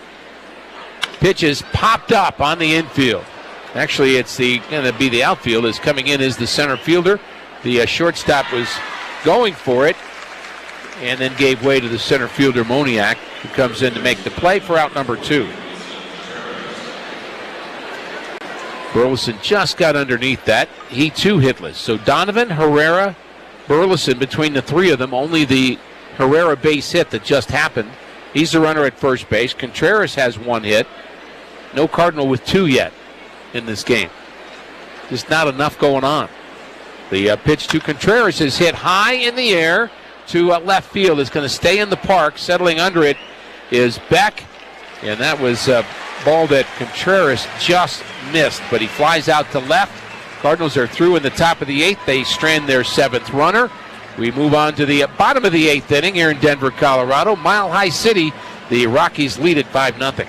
Pitch is popped up on the infield. Actually, it's going to be the outfield. Is coming in as the center fielder. The shortstop was going for it and then gave way to the center fielder, Moniak, who comes in to make the play for out number 2. Burleson just got underneath that. He too hitless. So Donovan, Herrera, Burleson, between the three of them, only the Herrera base hit that just happened. He's the runner at first base. Contreras has 1 hit. No Cardinal with 2 yet in this game. Just not enough going on. The pitch to Contreras is hit high in the air to left field. It's going to stay in the park. Settling under it is Beck. And that was a ball that Contreras just missed. But he flies out to left. Cardinals are through in the top of the 8th. They strand their 7th runner. We move on to the bottom of the 8th inning here in Denver, Colorado. Mile High City, the Rockies lead at 5-0.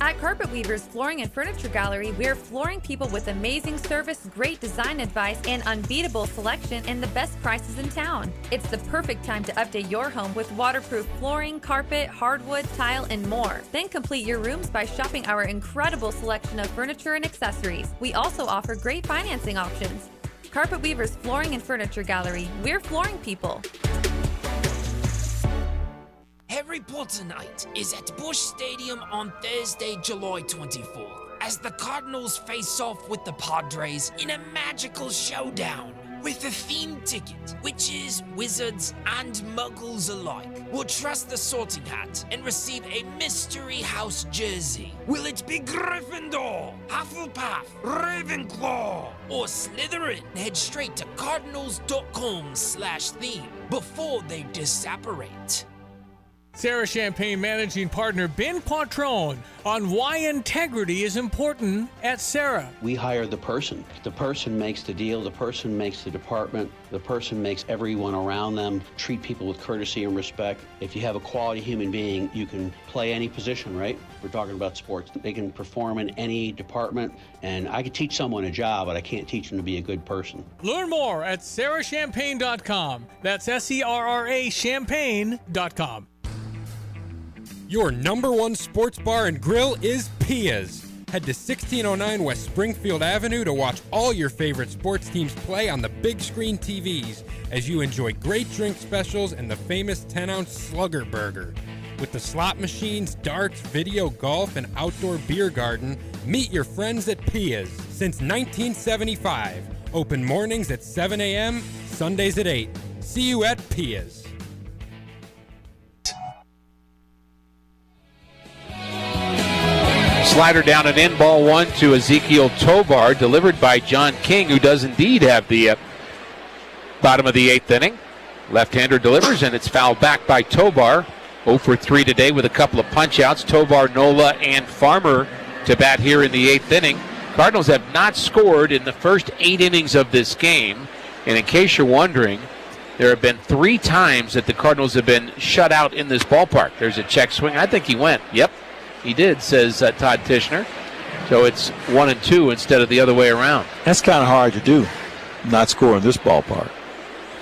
At Carpet Weavers Flooring and Furniture Gallery, we're flooring people with amazing service, great design advice, and unbeatable selection and the best prices in town. It's the perfect time to update your home with waterproof flooring, carpet, hardwood, tile, and more. Then complete your rooms by shopping our incredible selection of furniture and accessories. We also offer great financing options. Carpet Weavers Flooring and Furniture Gallery, we're flooring people. Harry Potter Night is at Busch Stadium on Thursday, July 24th, as the Cardinals face off with the Padres in a magical showdown. With a themed ticket, witches, wizards, and muggles alike will trust the sorting hat and receive a Mystery House jersey. Will it be Gryffindor, Hufflepuff, Ravenclaw, or Slytherin? Head straight to cardinals.com/theme before they disapparate. Sarah Champagne managing partner Ben Quattrone on why integrity is important at Sarah. We hire the person. The person makes the deal. The person makes the department. The person makes everyone around them treat people with courtesy and respect. If you have a quality human being, you can play any position, right? We're talking about sports. They can perform in any department, and I could teach someone a job, but I can't teach them to be a good person. Learn more at sarahchampagne.com. That's SERRA champagne.com. Your number one sports bar and grill is Pia's. Head to 1609 West Springfield Avenue to watch all your favorite sports teams play on the big screen TVs as you enjoy great drink specials and the famous 10-ounce Slugger Burger. With the slot machines, darts, video, golf, and outdoor beer garden, meet your friends at Pia's. Since 1975, open mornings at 7 a.m., Sundays at 8. See you at Pia's. Slider down and in, ball 1 to Ezekiel Tovar, delivered by John King, who does indeed have the bottom of the 8th inning. Left-hander delivers, and it's fouled back by Tovar. 0 for 3 today with a couple of punch-outs. Tovar, Nola, and Farmer to bat here in the 8th inning. Cardinals have not scored in the first 8 innings of this game. And in case you're wondering, there have been 3 times that the Cardinals have been shut out in this ballpark. There's a check swing. I think he went. Yep. He did, says Todd Tishner. So it's 1 and 2 instead of the other way around. That's kind of hard to do, not score in this ballpark.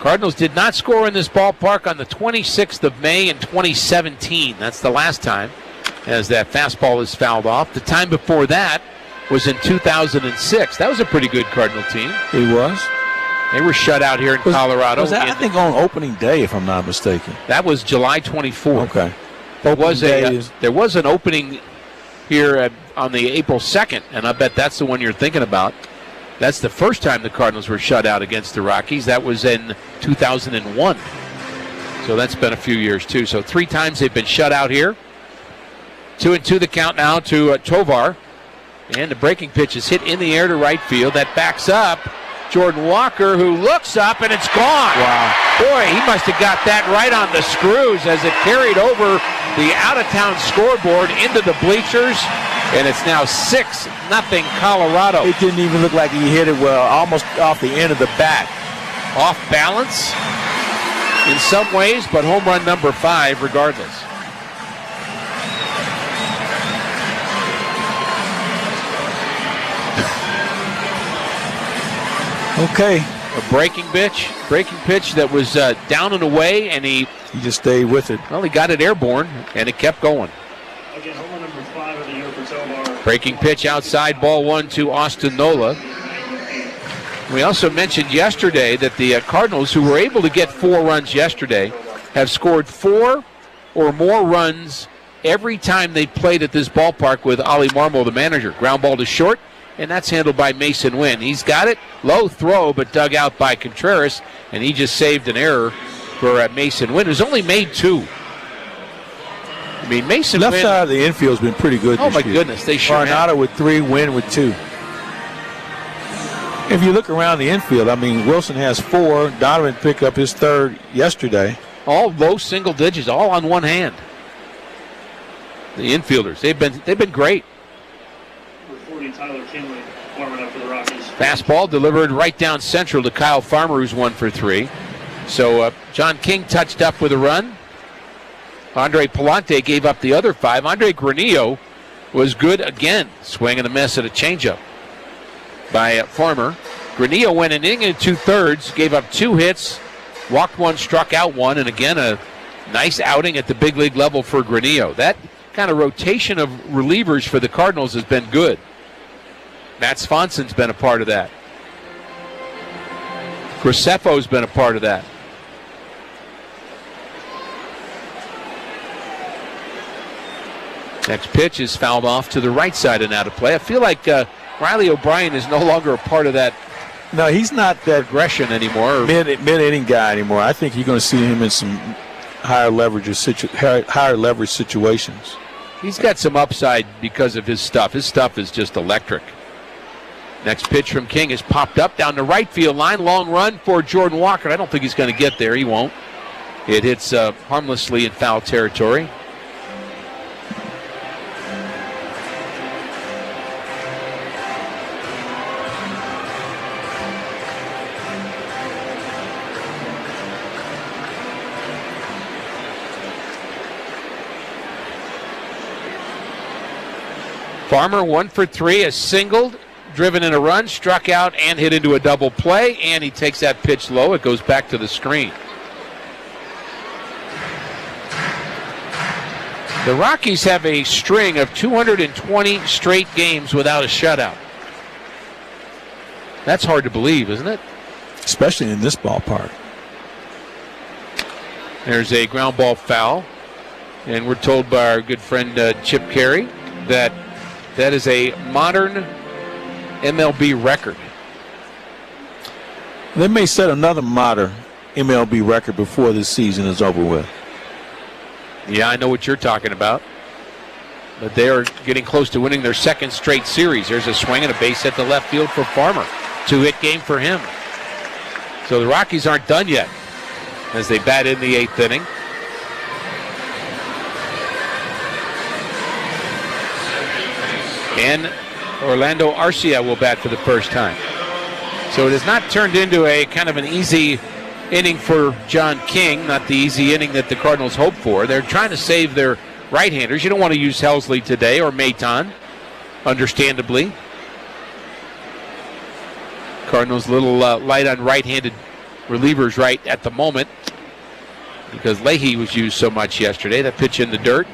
Cardinals did not score in this ballpark on the 26th of May in 2017. That's the last time, as that fastball is fouled off. The time before that was in 2006. That was a pretty good Cardinal team. It was. They were shut out here in Colorado. Was that, I think, on opening day, if I'm not mistaken. That was July 24th. Okay. There was an opening here on the April 2nd, and I bet that's the one you're thinking about. That's the first time the Cardinals were shut out against the Rockies. That was in 2001. So that's been a few years, too. So 3 times they've been shut out here. 2-2 the count now to Tovar. And the breaking pitch is hit in the air to right field. That backs up Jordan Walker, who looks up, and it's gone. Wow. Boy, he must have got that right on the screws as it carried over the out-of-town scoreboard into the bleachers. And it's now 6-0 Colorado. It didn't even look like he hit it well, almost off the end of the bat. Off balance in some ways, but home run number 5 regardless. Okay. A breaking pitch that was down and away, and he just stayed with it. Well, he got it airborne, and it kept going. Again, home run number 5 of the year for Tovar. Breaking pitch outside, ball 1 to Austin Nola. We also mentioned yesterday that the Cardinals, who were able to get 4 runs yesterday, have scored 4 or more runs every time they played at this ballpark with Ollie Marmol, the manager. Ground ball to short, and that's handled by Mason Wynn. He's got it, low throw, but dug out by Contreras, and he just saved an error for Mason Wynn, who's only made 2. I mean, Mason left Wynn, side of the infield's been pretty good oh this my year. goodness, they sure have. Arenado with 3, Wynn with 2. If you look around the infield, I mean, Wilson has 4. Donovan picked up his 3rd yesterday. All low single digits, all on one hand. The infielders, they've been great. Number 40, Tyler Kinley, warming up for the Rockies. Fastball delivered right down central to Kyle Farmer, who's 1 for 3. So John King touched up with a run. Andre Palante gave up the other 5. Andre Granillo was good again. Swing and a miss at a changeup by Farmer. Granillo went an inning and 2/3, gave up 2 hits, walked 1, struck out 1, and again a nice outing at the big league level for Granillo. That kind of rotation of relievers for the Cardinals has been good. Matt Swanson's been a part of that. Grisefo's been a part of that. Next pitch is fouled off to the right side and out of play. I feel like Riley O'Brien is no longer a part of that. No, he's not that aggression anymore. Mid-inning guy anymore. I think you're going to see him in some higher leverage situations. He's got some upside because of his stuff. His stuff is just electric. Next pitch from King is popped up down the right field line. Long run for Jordan Walker. I don't think he's going to get there. He won't. It hits harmlessly in foul territory. Farmer 1 for 3, has singled, driven in a run, struck out, and hit into a double play, and he takes that pitch low. It goes back to the screen. The Rockies have a string of 220 straight games without a shutout. That's hard to believe, isn't it? Especially in this ballpark. There's a ground ball foul, and we're told by our good friend Chip Carey that is a modern MLB record. They may set another modern MLB record before this season is over with. Yeah, I know what you're talking about. But they are getting close to winning their 2nd straight series. There's a swing and a base hit to left field for Farmer. 2-hit game for him. So the Rockies aren't done yet as they bat in the 8th inning. And Orlando Arcia will bat for the first time. So it has not turned into a kind of an easy inning for John King, not the easy inning that the Cardinals hoped for. They're trying to save their right-handers. You don't want to use Helsley today or Maton, understandably. Cardinals a little light on right-handed relievers right at the moment because Leahy was used so much yesterday. That pitch in the dirt.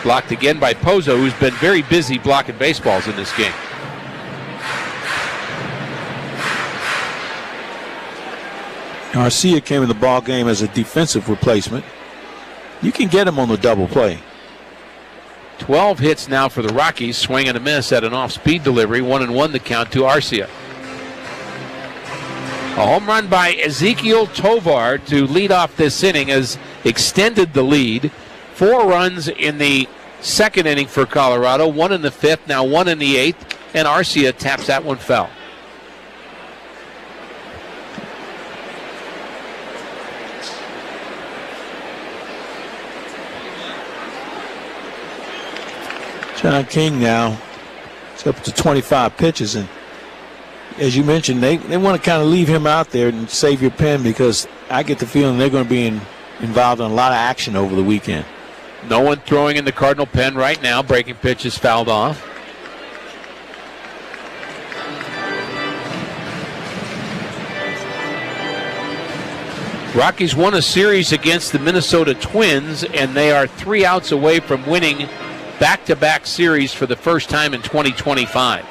Blocked again by Pozo, who's been very busy blocking baseballs in this game. Arcia came in the ball game as a defensive replacement. You can get him on the double play. 12 hits now for the Rockies. Swing and a miss at an off-speed delivery. 1-1 the count to Arcia. A home run by Ezekiel Tovar to lead off this inning has extended the lead. 4 runs in the second inning for Colorado, 1 in the 5th, now 1 in the 8th, and Arcia taps that one foul. John King now, it's up to 25 pitches, and as you mentioned, they want to kind of leave him out there and save your pen, because I get the feeling they're going to be involved in a lot of action over the weekend. No one throwing in the Cardinal pen right now. Breaking pitch is fouled off. Rockies won a series against the Minnesota Twins, and they are 3 outs away from winning back-to-back series for the first time in 2025.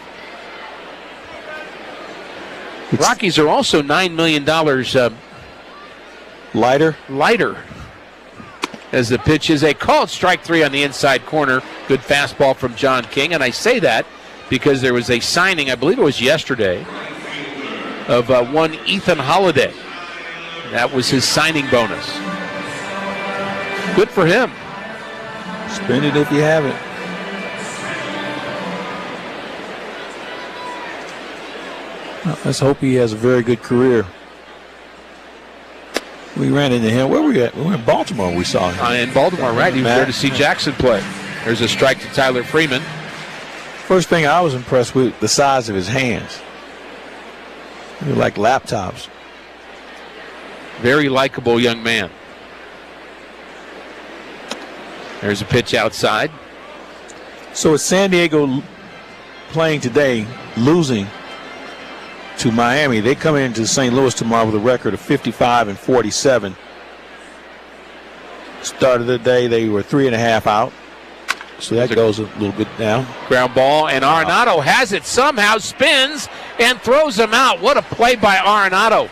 Rockies are also $9 million lighter. As the pitch is a called strike 3 on the inside corner. Good fastball from John King. And I say that because there was a signing, I believe it was yesterday, of one Ethan Holiday. That was his signing bonus. Good for him. Spend it if you have it. Well, let's hope he has a very good career. We ran into him. Where were we at? We were in Baltimore. We saw him. In Baltimore, right? He was there to see Jackson play. There's a strike to Tyler Freeman. First thing I was impressed with, the size of his hands. They were like laptops. Very likable young man. There's a pitch outside. So it's San Diego playing today, losing to Miami. They come into St. Louis tomorrow with a record of 55-47. Start of the day, they were 3.5 out. So that goes a little bit down. Ground ball, and Arenado has it, somehow spins and throws him out. What a play by Arenado.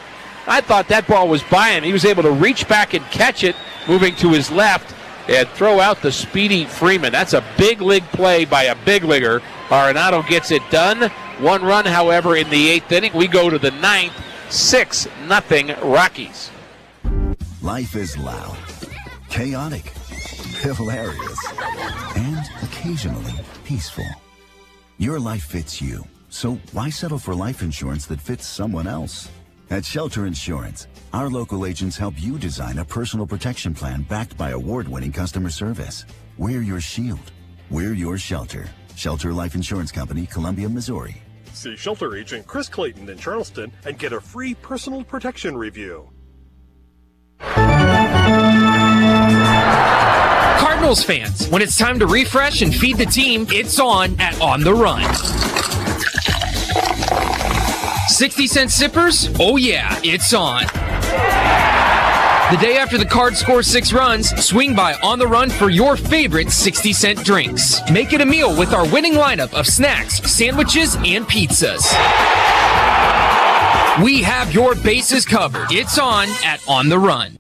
I thought that ball was by him. He was able to reach back and catch it, moving to his left, and throw out the speedy Freeman. That's a big league play by a big leaguer. Arenado gets it done. 1 run, however, in the 8th inning. We go to the 9th, 6-0 Rockies. Life is loud, chaotic, hilarious, and occasionally peaceful. Your life fits you, so why settle for life insurance that fits someone else? At Shelter Insurance, our local agents help you design a personal protection plan backed by award-winning customer service. We're your shield. We're your shelter. Shelter Life Insurance Company, Columbia, Missouri. See Shelter Agent Chris Clayton in Charleston and get a free personal protection review. Cardinals fans, when it's time to refresh and feed the team, it's on at On the Run. 60-cent sippers? Oh yeah, it's on. The day after the Cards score 6 runs, swing by On the Run for your favorite 60-cent drinks. Make it a meal with our winning lineup of snacks, sandwiches, and pizzas. We have your bases covered. It's on at On the Run.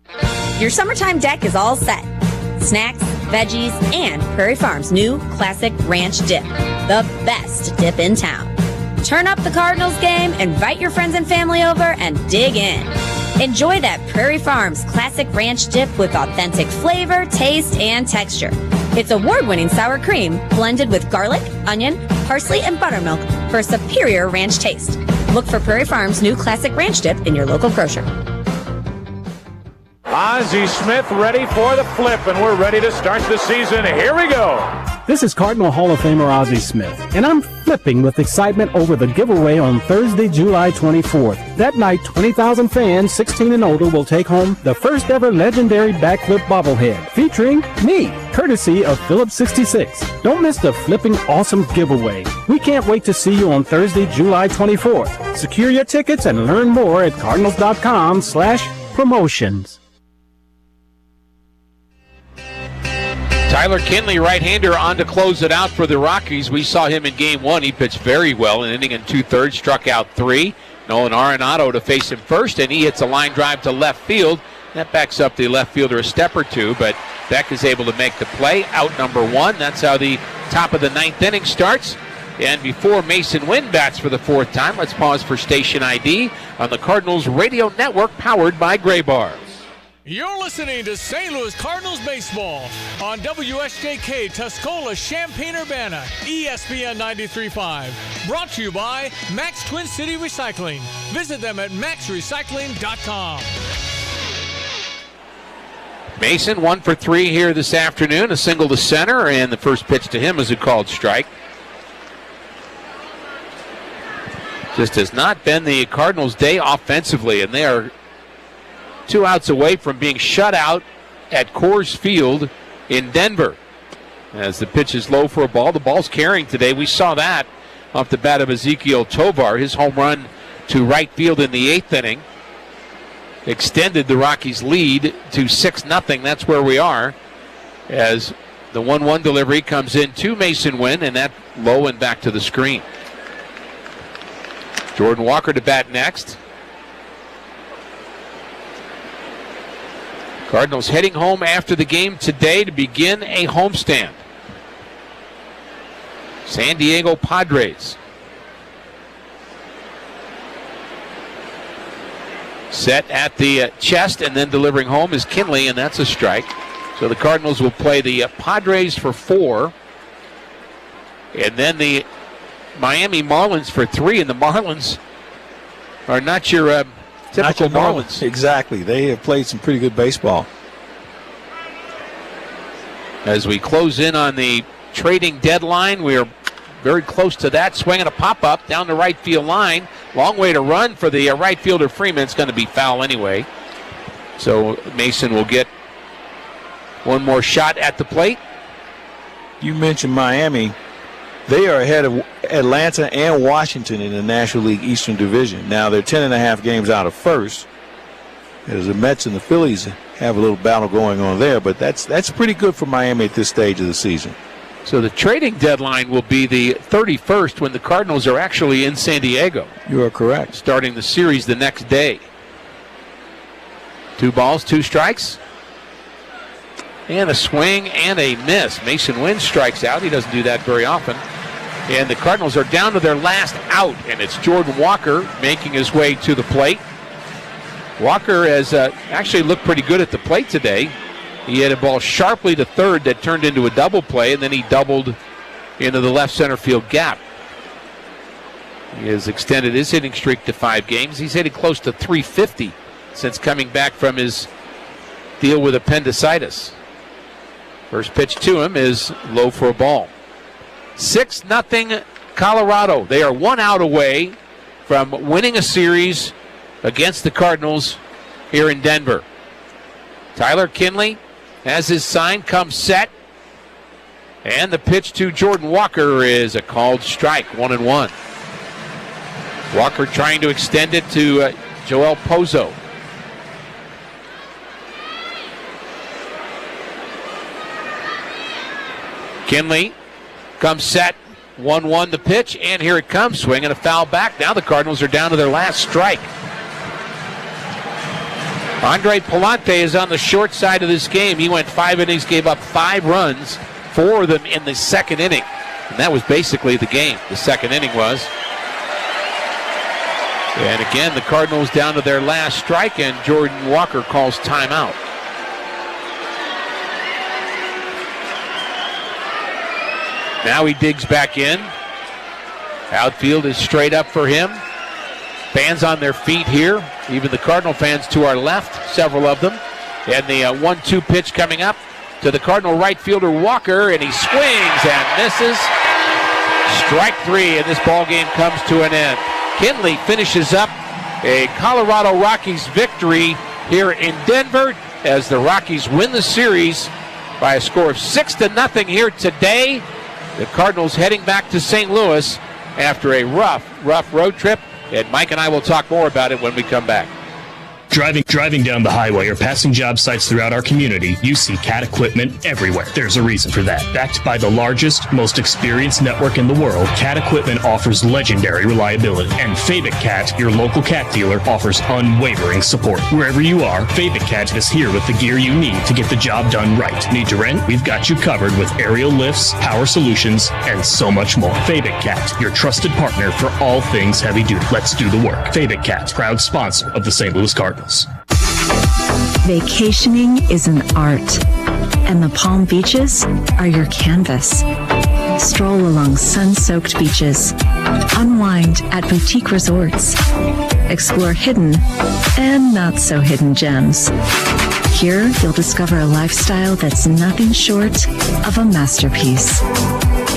Your summertime deck is all set. Snacks, veggies, and Prairie Farms' new Classic Ranch Dip. The best dip in town. Turn up the Cardinals game, invite your friends and family over, and dig in. Enjoy that Prairie Farms Classic Ranch Dip with authentic flavor, taste, and texture. It's award-winning sour cream blended with garlic, onion, parsley, and buttermilk for a superior ranch taste. Look for Prairie Farms' new Classic Ranch Dip in your local grocer. Ozzie Smith ready for the flip, and we're ready to start the season. Here we go. This is Cardinal Hall of Famer Ozzie Smith, and I'm flipping with excitement over the giveaway on Thursday, July 24th. That night, 20,000 fans 16 and older will take home the first ever legendary backflip bobblehead, featuring me, courtesy of Phillips 66. Don't miss the flipping awesome giveaway. We can't wait to see you on Thursday, July 24th. Secure your tickets and learn more at cardinals.com/promotions. Tyler Kinley, right-hander, on to close it out for the Rockies. We saw him in Game 1. He pitched very well, an inning and 2/3, struck out 3. Nolan Arenado to face him first, and he hits a line drive to left field. That backs up the left fielder a step or two, but Beck is able to make the play. Out number 1. That's how the top of the 9th inning starts. And before Mason Wynn bats for the fourth time, let's pause for station ID on the Cardinals Radio Network, powered by Gray Bar. You're listening to St. Louis Cardinals baseball on WSJK Tuscola, Champaign-Urbana, ESPN 93.5. Brought to you by Max Twin City Recycling. Visit them at maxrecycling.com. Mason 1 for 3 here this afternoon, a single to center, and the first pitch to him is a called strike. Just has not been the Cardinals' day offensively, and they are 2 outs away from being shut out at Coors Field in Denver. As the pitch is low for a ball, the ball's carrying today. We saw that off the bat of Ezequiel Tovar. His home run to right field in the 8th inning extended the Rockies' lead to 6-0. That's where we are, as the 1-1 delivery comes in to Mason Wynn, and that low and back to the screen. Jordan Walker to bat next. Cardinals heading home after the game today to begin a homestand. San Diego Padres. Set at the chest and then delivering home is Kinley, and that's a strike. So the Cardinals will play the Padres for 4. And then the Miami Marlins for 3. And the Marlins are not your typical Marlins. Exactly. They have played some pretty good baseball. As we close in on the trading deadline, we are very close to that. Swinging a pop-up down the right field line. Long way to run for the right fielder Freeman. It's going to be foul anyway. So Mason will get one more shot at the plate. You mentioned Miami. They are ahead of Atlanta and Washington in the National League Eastern Division. Now they're 10.5 games out of first, as the Mets and the Phillies have a little battle going on there. But that's pretty good for Miami at this stage of the season. So the trading deadline will be the 31st, when the Cardinals are actually in San Diego. You are correct. Starting the series the next day. 2 balls, 2 strikes. And a swing and a miss. Mason Wynn strikes out. He doesn't do that very often. And the Cardinals are down to their last out, and it's Jordan Walker making his way to the plate. Walker has actually looked pretty good at the plate today. He had a ball sharply to third that turned into a double play, and then he doubled into the left center field gap. He has extended his hitting streak to 5 games. He's hitting close to 350 since coming back from his deal with appendicitis. First pitch to him is low for a ball. 6-0 Colorado. They are 1 out away from winning a series against the Cardinals here in Denver. Tyler Kinley has his sign, comes set. And the pitch to Jordan Walker is a called strike, 1-1. Walker trying to extend it to Joel Pozo. Kinley comes set, 1-1 the pitch, and here it comes, swinging a foul back. Now the Cardinals are down to their last strike. Andre Palante is on the short side of this game. He went 5 innings, gave up 5 runs, 4 of them in the 2nd inning. And that was basically the game, the 2nd inning was. And again, the Cardinals down to their last strike, and Jordan Walker calls timeout. Now he digs back in. Outfield is straight up for him. Fans on their feet here. Even the Cardinal fans to our left, several of them. And the 1-2 pitch coming up to the Cardinal right fielder Walker, and he swings and misses. Strike 3, and this ball game comes to an end. Kinley finishes up a Colorado Rockies victory here in Denver as the Rockies win the series by a score of 6-0 here today. The Cardinals heading back to St. Louis after a rough road trip. And Mike and I will talk more about it when we come back. Driving down the highway or passing job sites throughout our community, you see CAT equipment everywhere. There's a reason for that. Backed by the largest, most experienced network in the world, CAT equipment offers legendary reliability. And Fabic CAT, your local CAT dealer, offers unwavering support. Wherever you are, Fabic CAT is here with the gear you need to get the job done right. Need to rent? We've got you covered with aerial lifts, power solutions, and so much more. Fabic CAT, your trusted partner for all things heavy duty. Let's do the work. Fabic CAT, proud sponsor of the St. Louis Cardinals. Vacationing is an art, and the Palm Beaches are your canvas. Stroll along sun-soaked beaches, unwind at boutique resorts, explore hidden and not so hidden gems. Here, you'll discover a lifestyle that's nothing short of a masterpiece.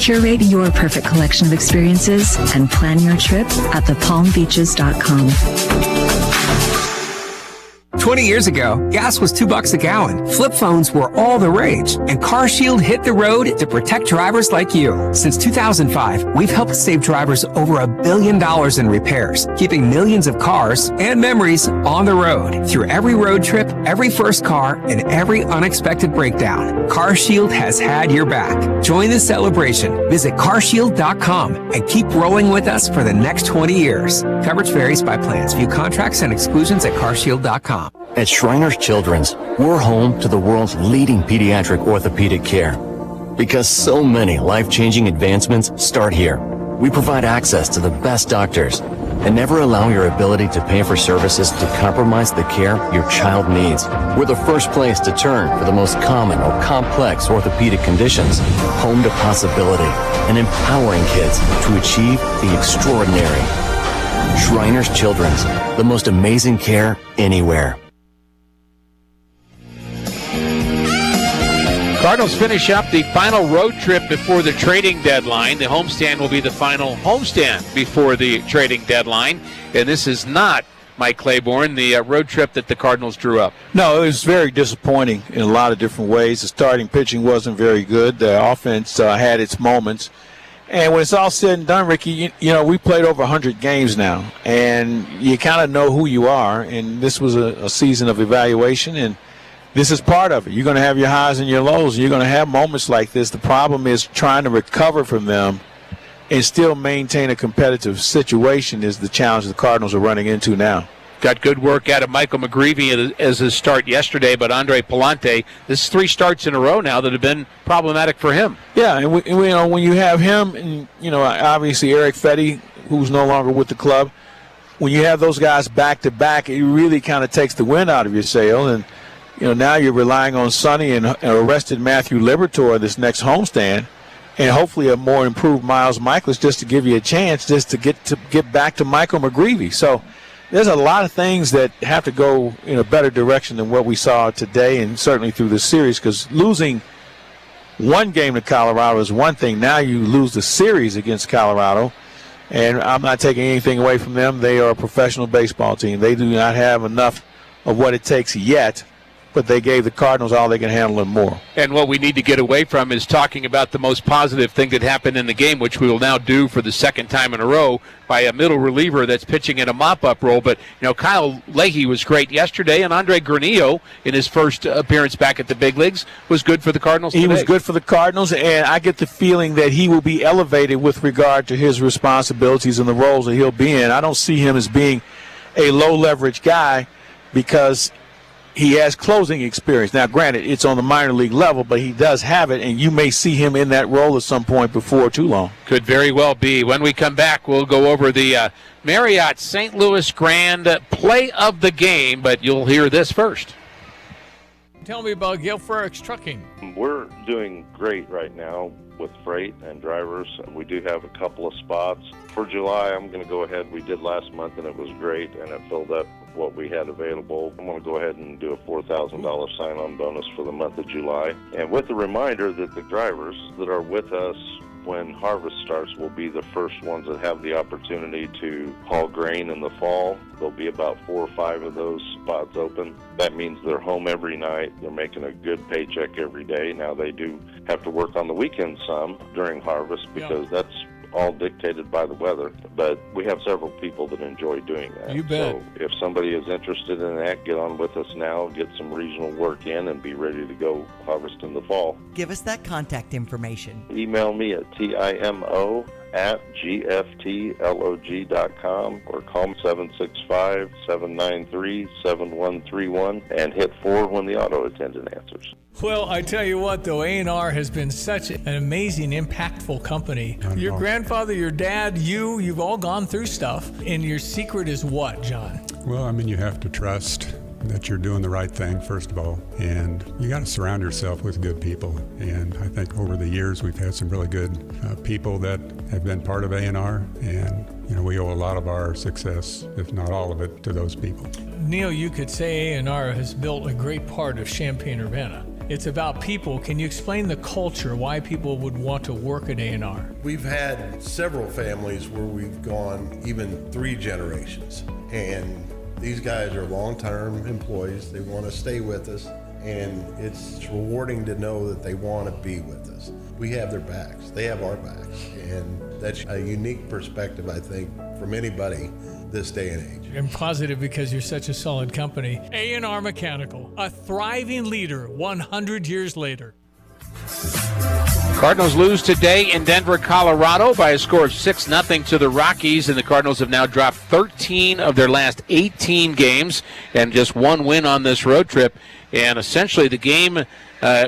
Curate your perfect collection of experiences and plan your trip at thepalmbeaches.com. 20 years ago, gas was $2 a gallon. Flip phones were all the rage, and CarShield hit the road to protect drivers like you. Since 2005, we've helped save drivers over $1 billion in repairs, keeping millions of cars and memories on the road. Through every road trip, every first car, and every unexpected breakdown, CarShield has had your back. Join the celebration. Visit carshield.com and keep rolling with us for the next 20 years. Coverage varies by plans. View contracts and exclusions at carshield.com. At Shriners Children's, we're home to the world's leading pediatric orthopedic care. Because so many life-changing advancements start here. We provide access to the best doctors and never allow your ability to pay for services to compromise the care your child needs. We're the first place to turn for the most common or complex orthopedic conditions. Home to possibility and empowering kids to achieve the extraordinary. Shriners Children's, the most amazing care anywhere. Cardinals finish up the final road trip before the trading deadline. The homestand will be the final homestand before the trading deadline. And this is not, Mike Claiborne, the road trip that the Cardinals drew up. No, it was very disappointing in a lot of different ways. The starting pitching wasn't very good. The offense had its moments. And when it's all said and done, Ricky, you know, we played over 100 games now. And you kind of know who you are. And this was a season of evaluation, and this is part of it. You're going to have your highs and your lows. You're going to have moments like this. The problem is trying to recover from them and still maintain a competitive situation is the challenge the Cardinals are running into now. Got good work out of Michael McGreevy as his start yesterday, but Andre Palante, this is 3 starts in a row now that have been problematic for him. Yeah, and we, you know, when you have him and, you know, obviously Eric Fetty, who's no longer with the club, when you have those guys back-to-back, it really kind of takes the wind out of your sail. And, you know, now you're relying on Sonny and arrested Matthew Liberatore this next homestand, and hopefully a more improved Miles Michaelis just to give you a chance just to get back to Michael McGreevy. So there's a lot of things that have to go in a better direction than what we saw today and certainly through this series, because losing one game to Colorado is one thing. Now you lose the series against Colorado, and I'm not taking anything away from them. They are a professional baseball team. They do not have enough of what it takes yet, but they gave the Cardinals all they can handle and more. And what we need to get away from is talking about the most positive thing that happened in the game, which we will now do for the second time in a row by a middle reliever that's pitching in a mop-up role. But, you know, Kyle Leahy was great yesterday, and Andre Granillo, in his first appearance back at the big leagues, was good for the Cardinals today. He was good for the Cardinals, and I get the feeling that he will be elevated with regard to his responsibilities and the roles that he'll be in. I don't see him as being a low-leverage guy because he has closing experience. Now, granted, it's on the minor league level, but he does have it, and you may see him in that role at some point before too long. Could very well be. When we come back, we'll go over the Marriott St. Louis Grand play of the game, but you'll hear this first. Tell me about Gale Frericks Trucking. We're doing great right now with freight and drivers. We do have a couple of spots. For July, I'm going to go ahead. We did last month, and it was great, and it filled up what we had available. I'm going to go ahead and do a $4,000 sign-on bonus for the month of July. And with the reminder that the drivers that are with us when harvest starts will be the first ones that have the opportunity to haul grain in the fall. There'll be about 4 or 5 of those spots open. That means they're home every night. They're making a good paycheck every day. Now they do have to work on the weekends some during harvest because that's all dictated by the weather, but we have several people that enjoy doing that. You bet. So if somebody is interested in that, get on with us now, get some regional work in, and be ready to go harvest in the fall. Give us that contact information. Email me at timo@gftlog.com or call me 765-793-7131 and hit 4 when the auto attendant answers. Well, I tell you what, though, A&R has been such an amazing, impactful company. Your grandfather, your dad, you've all gone through stuff. And your secret is what, John? Well, I mean, you have to trust that you're doing the right thing, first of all, and you got to surround yourself with good people. And I think over the years we've had some really good people that have been part of A&R, and we owe a lot of our success, if not all of it, to those people. Neil, you could say A&R has built a great part of Champaign-Urbana. It's about people. Can you explain the culture, why people would want to work at A&R? We've had several families where we've gone even 3 generations, and these guys are long-term employees. They want to stay with us, and it's rewarding to know that they want to be with us. We have their backs. They have our backs, and that's a unique perspective, I think, from anybody this day and age. I'm positive because you're such a solid company. A&R Mechanical, a thriving leader 100 years later. Cardinals lose today in Denver, Colorado by a score of 6-0 to the Rockies, and the Cardinals have now dropped 13 of their last 18 games and just 1 win on this road trip. And essentially the game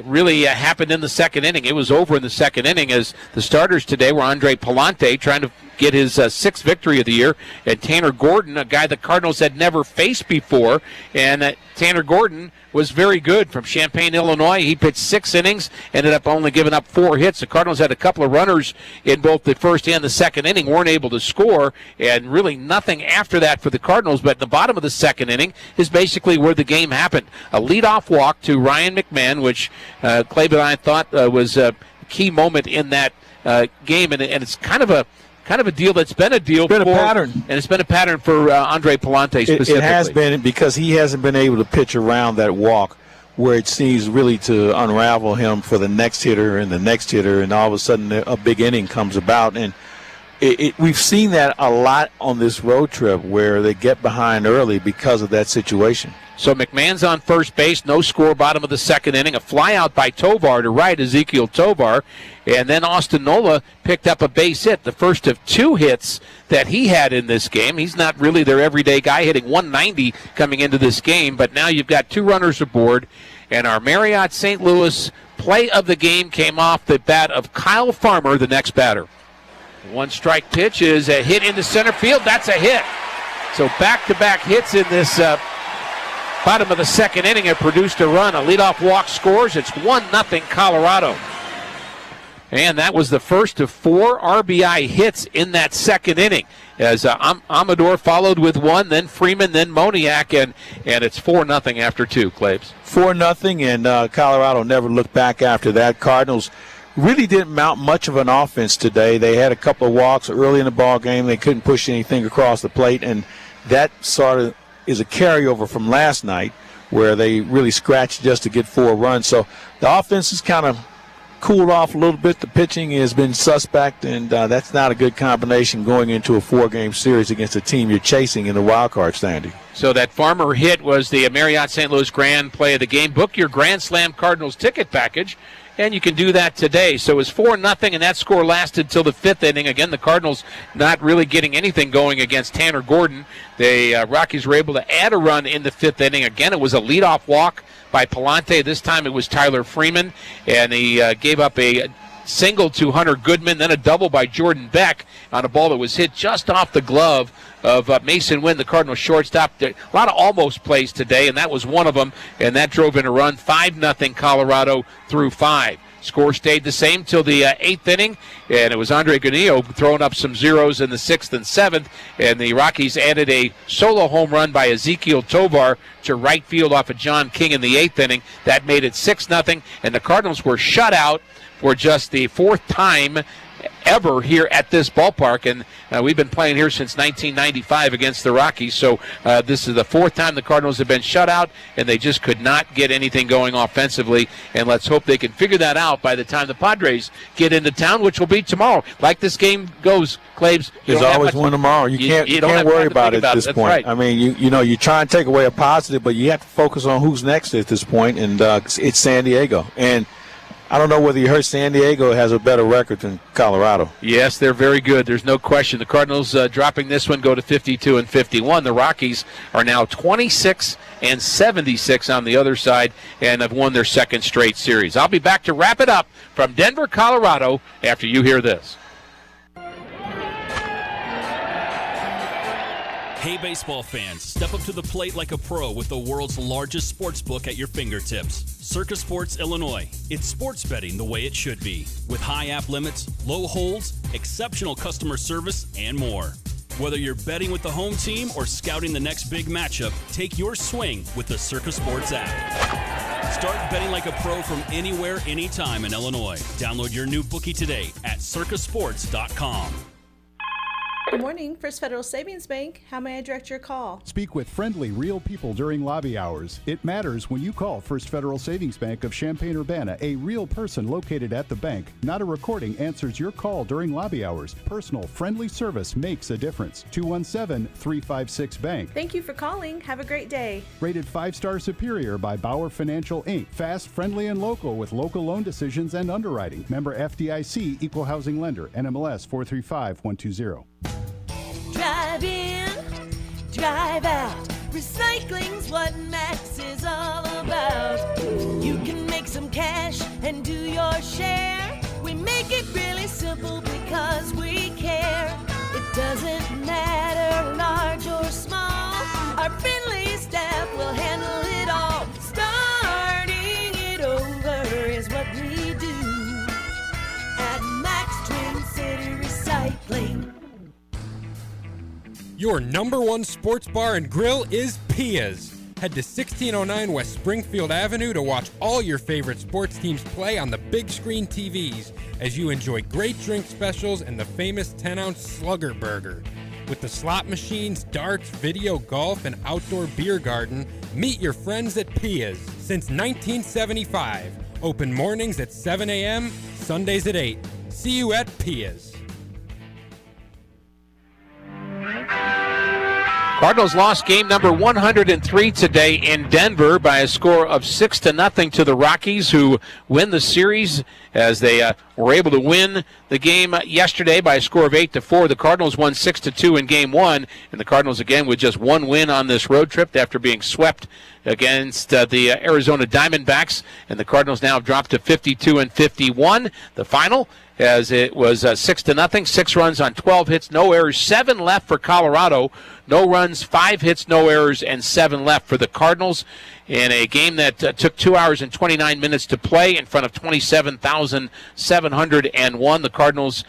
really happened in the second inning. It was over in the second inning as the starters today were Andre Palante trying to get his 6th victory of the year, and Tanner Gordon, a guy the Cardinals had never faced before. And Tanner Gordon was very good from Champaign, Illinois. He pitched 6 innings, ended up only giving up 4 hits. The Cardinals had a couple of runners in both the first and the second inning, weren't able to score, and really nothing after that for the Cardinals. But the bottom of the second inning is basically where the game happened. A leadoff walk to Ryan McMahon, which Clay and I thought was a key moment in that game, and it's kind of a deal that's been a deal. It's been a pattern. And it's been a pattern for Andre Palante specifically. It has been, because he hasn't been able to pitch around that walk where it seems really to unravel him for the next hitter and the next hitter, and all of a sudden a big inning comes about. And we've seen that a lot on this road trip where they get behind early because of that situation. So McMahon's on first base, no score, bottom of the second inning. A fly out by Tovar to right, Ezekiel Tovar. And then Austin Nola picked up a base hit, the first of 2 hits that he had in this game. He's not really their everyday guy, hitting 190 coming into this game. But now you've got 2 runners aboard. And our Marriott St. Louis play of the game came off the bat of Kyle Farmer, the next batter. 1-strike pitch is a hit into center field. That's a hit. So back-to-back hits in this bottom of the second inning have produced a run. A leadoff walk scores. It's 1-0 Colorado. And that was the first of 4 RBI hits in that second inning. As Amador followed with 1, then Freeman, then Moniak, and it's 4-0 after 2, Claves. 4-0, and Colorado never looked back after that. Cardinals really didn't mount much of an offense today. They had a couple of walks early in the ball game. They couldn't push anything across the plate, and that sort of is a carryover from last night where they really scratched just to get 4 runs. So the offense is kind of cooled off a little bit. The pitching has been suspect, and that's not a good combination going into a 4-game series against a team you're chasing in the wild card standing. So that Farmer hit was the Marriott St. Louis Grand play of the game. Book your Grand Slam Cardinals ticket package, and you can do that today. So it was 4-0, and that score lasted till the 5th inning. Again, the Cardinals not really getting anything going against Tanner Gordon. The Rockies were able to add a run in the 5th inning. Again, it was a leadoff walk by Palante. This time it was Tyler Freeman, and he gave up a single to Hunter Goodman, then a double by Jordan Beck on a ball that was hit just off the glove of Mason Wynn, the Cardinals shortstop. A lot of almost plays today, and that was one of them, and that drove in a run. 5-0 Colorado through 5. Score stayed the same till the 8th inning, and it was Andre Granillo throwing up some zeros in the 6th and 7th, and the Rockies added a solo home run by Ezekiel Tovar to right field off of John King in the 8th inning. That made it 6-0, and the Cardinals were shut out for just the 4th time ever here at this ballpark, and we've been playing here since 1995 against the Rockies, so this is the fourth time the Cardinals have been shut out, and they just could not get anything going offensively, and let's hope they can figure that out by the time the Padres get into town, which will be tomorrow. Like this game goes, Claves, there's always one tomorrow. You can't worry about it at this point. Right. I mean, you try and take away a positive, but you have to focus on who's next at this point, and it's San Diego. And I don't know whether you heard San Diego has a better record than Colorado. Yes, they're very good. There's no question. The Cardinals dropping this one go to 52-51. The Rockies are now 26-76 on the other side and have won their second straight series. I'll be back to wrap it up from Denver, Colorado after you hear this. Hey, baseball fans, step up to the plate like a pro with the world's largest sports book at your fingertips. Circa Sports Illinois. It's sports betting the way it should be, with high app limits, low holds, exceptional customer service, and more. Whether you're betting with the home team or scouting the next big matchup, take your swing with the Circa Sports app. Start betting like a pro from anywhere, anytime in Illinois. Download your new bookie today at circasports.com. Good morning, First Federal Savings Bank. How may I direct your call? Speak with friendly, real people during lobby hours. It matters when you call First Federal Savings Bank of Champaign-Urbana. A real person located at the bank. Not a recording answers your call during lobby hours. Personal, friendly service makes a difference. 217-356-BANK. Thank you for calling. Have a great day. Rated 5-star superior by Bauer Financial, Inc. Fast, friendly, and local with local loan decisions and underwriting. Member FDIC, Equal Housing Lender. NMLS 435120. Drive in, drive out. Recycling's what Max is all about. You can make some cash and do your share. We make it really simple because we care. It doesn't matter large or small. Our friendly staff will handle it all. Starting it over is what we do at Max Twin City Recycling. Your number one sports bar and grill is Pia's. Head to 1609 West Springfield Avenue to watch all your favorite sports teams play on the big screen TVs as you enjoy great drink specials and the famous 10-ounce Slugger Burger. With the slot machines, darts, video, golf, and outdoor beer garden, meet your friends at Pia's. Since 1975, open mornings at 7 a.m., Sundays at 8. See you at Pia's. Cardinals lost game number 103 today in Denver by a score of 6-0 to the Rockies, who win the series as they were able to win the game yesterday by a score of 8-4. The Cardinals won 6-2 in game one, and the Cardinals again with just one win on this road trip after being swept against the Arizona Diamondbacks, and the Cardinals now have dropped to 52-51. The final, as it was 6-0, 6 runs on 12 hits, no errors, 7 left for Colorado. No runs, 5 hits, no errors, and 7 left for the Cardinals in a game that took 2 hours and 29 minutes to play in front of 27,701. The Cardinals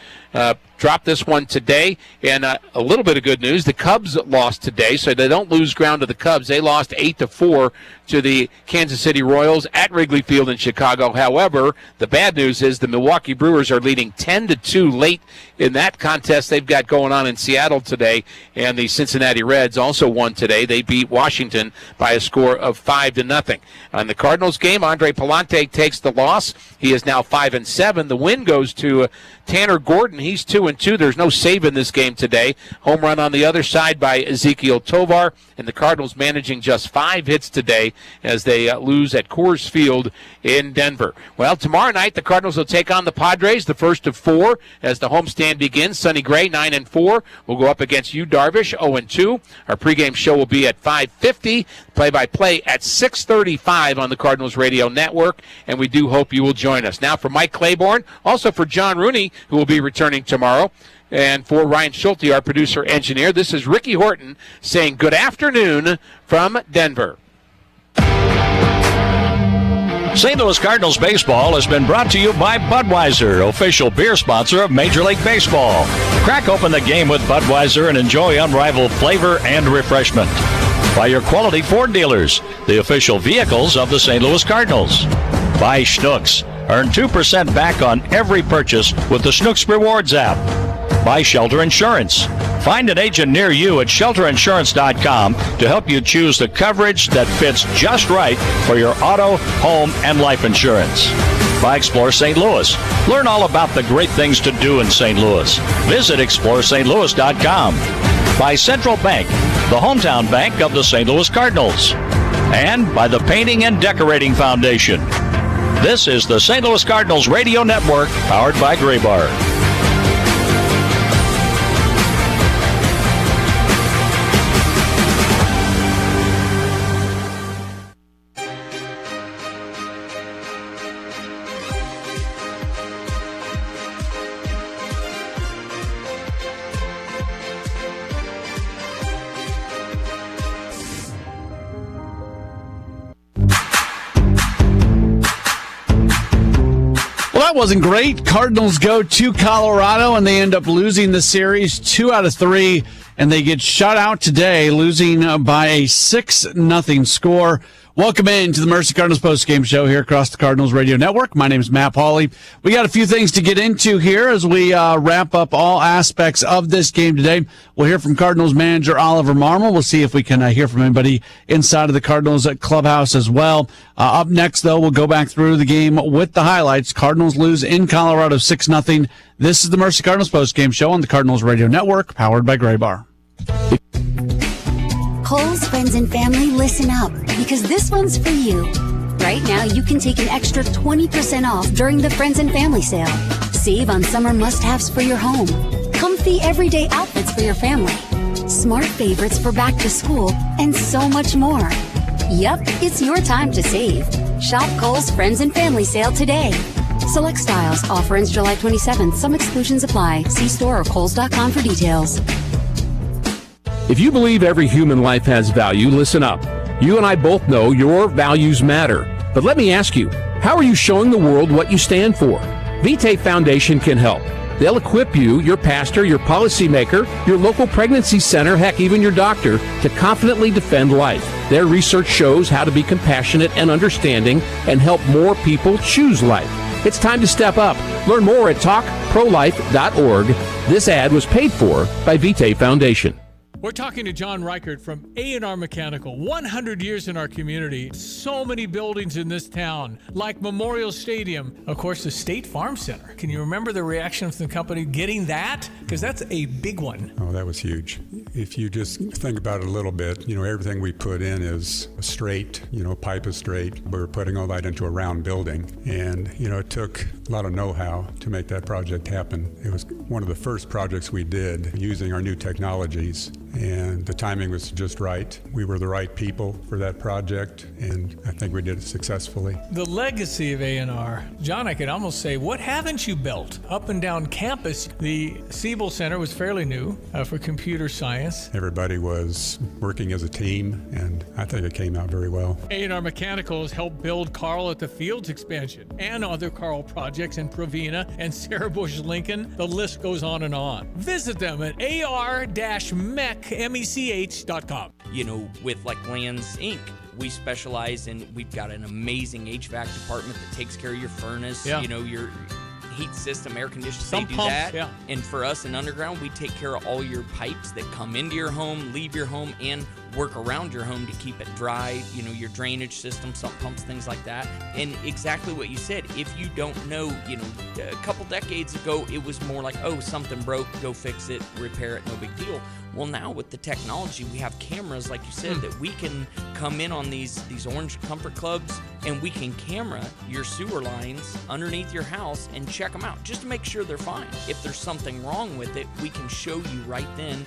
dropped this one today. And a little bit of good news, the Cubs lost today, so they don't lose ground to the Cubs. They lost 8-4 to the Kansas City Royals at Wrigley Field in Chicago. However, the bad news is the Milwaukee Brewers are leading 10-2 late in that contest they've got going on in Seattle today, and the Cincinnati Reds also won today. They beat Washington by a score of 5-0. On the Cardinals game, Andre Palante takes the loss. He is now 5-7. The win goes to Tanner Gordon. He's 2-2. There's no save in this game today. Home run on the other side by Ezekiel Tovar, and the Cardinals managing just 5 hits today as they lose at Coors Field in Denver. Well, tomorrow night the Cardinals will take on the Padres, the first of 4 as the homestand begins. Sonny Gray, 9-4, will go up against Yu Darvish, 0-2. Our pregame show will be at 5:50. Play-by-play at 6:35 on the Cardinals Radio Network, and we do hope you will join us. Now for Mike Claiborne, also for John Rooney, who will be returning tomorrow, and for Ryan Schulte, our producer-engineer, this is Ricky Horton saying good afternoon from Denver. St. Louis Cardinals baseball has been brought to you by Budweiser, official beer sponsor of Major League Baseball. Crack open the game with Budweiser and enjoy unrivaled flavor and refreshment. By your quality Ford dealers, the official vehicles of the St. Louis Cardinals. By Schnucks, Earn 2% back on every purchase with the Snooks Rewards app. Buy Shelter Insurance. Find an agent near you at shelterinsurance.com to help you choose the coverage that fits just right for your auto, home, and life insurance. Buy Explore St. Louis. Learn all about the great things to do in St. Louis. Visit ExploreSt.Louis.com. By Central Bank, the hometown bank of the St. Louis Cardinals. And by the Painting and Decorating Foundation. This is the St. Louis Cardinals Radio Network, powered by Graybar. Well, that wasn't great. Cardinals go to Colorado, and they end up losing the series 2 out of 3, and they get shut out today, losing by a 6-0 score. Welcome in to the Mercy Cardinals postgame show here across the Cardinals Radio Network. My name is Matt Pauley. We got a few things to get into here as we wrap up all aspects of this game today. We'll hear from Cardinals manager Oliver Marmol. We'll see if we can hear from anybody inside of the Cardinals clubhouse as well. Up next, though, we'll go back through the game with the highlights. Cardinals lose in Colorado 6-0. This is the Mercy Cardinals postgame show on the Cardinals Radio Network, powered by Graybar. Kohl's friends and family, listen up, because this one's for you. Right now, you can take an extra 20% off during the Friends and Family sale. Save on summer must-haves for your home, comfy everyday outfits for your family, smart favorites for back to school, and so much more. Yep, it's your time to save. Shop Kohl's Friends and Family sale today. Select styles. Offer ends July 27th. Some exclusions apply. See store or Kohls.com for details. If you believe every human life has value, listen up. You and I both know your values matter. But let me ask you, how are you showing the world what you stand for? Vitae Foundation can help. They'll equip you, your pastor, your policymaker, your local pregnancy center, heck, even your doctor, to confidently defend life. Their research shows how to be compassionate and understanding and help more people choose life. It's time to step up. Learn more at talkprolife.org. This ad was paid for by Vitae Foundation. We're talking to John Reichert from A&R Mechanical. 100 years in our community. So many buildings in this town, like Memorial Stadium. Of course, the State Farm Center. Can you remember the reaction from the company getting that? Because that's a big one. Oh, that was huge. If you just think about it a little bit, everything we put in is straight, pipe is straight. We're putting all that into a round building. And, it took a lot of know-how to make that project happen. It was one of the first projects we did using our new technologies. And the timing was just right. We were the right people for that project, and I think we did it successfully. The legacy of A&R. John, I could almost say, what haven't you built? Up and down campus, the Siebel Center was fairly new for computer science. Everybody was working as a team, and I think it came out very well. A&R Mechanical has helped build Carl at the Fields expansion and other Carl projects in Provena and Sarah Bush Lincoln. The list goes on and on. Visit them at ar-mech.com. With like Lands Inc., we specialize in, we've got an amazing HVAC department that takes care of your furnace, your heat system, air conditioning, they do pumps, that. yeah. And for us in Underground, we take care of all your pipes that come into your home, leave your home, and work around your home to keep it dry, your drainage system, sump pumps, things like that. And exactly what you said, if you don't know, a couple decades ago, it was more like, oh, something broke, go fix it, repair it, no big deal. Well, now with the technology, we have cameras, like you said, that we can come in on these Orange Comfort Clubs, and we can camera your sewer lines underneath your house and check them out just to make sure they're fine. If there's something wrong with it, we can show you right then.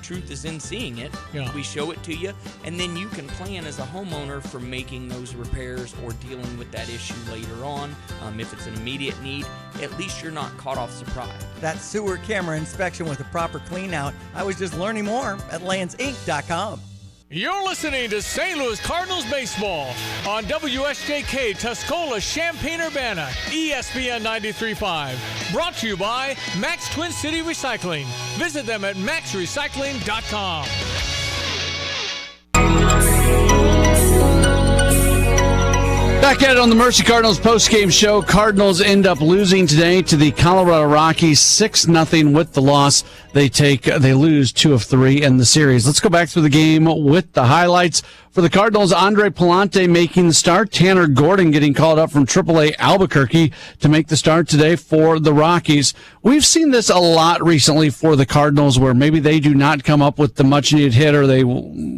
Truth is in seeing it. Yeah. We show it to you, and then you can plan as a homeowner for making those repairs or dealing with that issue later on. If it's an immediate need, at least you're not caught off surprise. That sewer camera inspection with a proper clean out. I was just learning more at landsinc.com. You're listening to St. Louis Cardinals baseball on WSJK Tuscola Champaign-Urbana, ESPN 93.5. Brought to you by Max Twin City Recycling. Visit them at maxrecycling.com. Back at it on the Mercy Cardinals postgame show. Cardinals end up losing today to the Colorado Rockies 6-0 with the loss. They lose 2 of 3 in the series. Let's go back through the game with the highlights. For the Cardinals, Andre Palante making the start. Tanner Gordon getting called up from AAA Albuquerque to make the start today for the Rockies. We've seen this a lot recently for the Cardinals where maybe they do not come up with the much-needed hit or they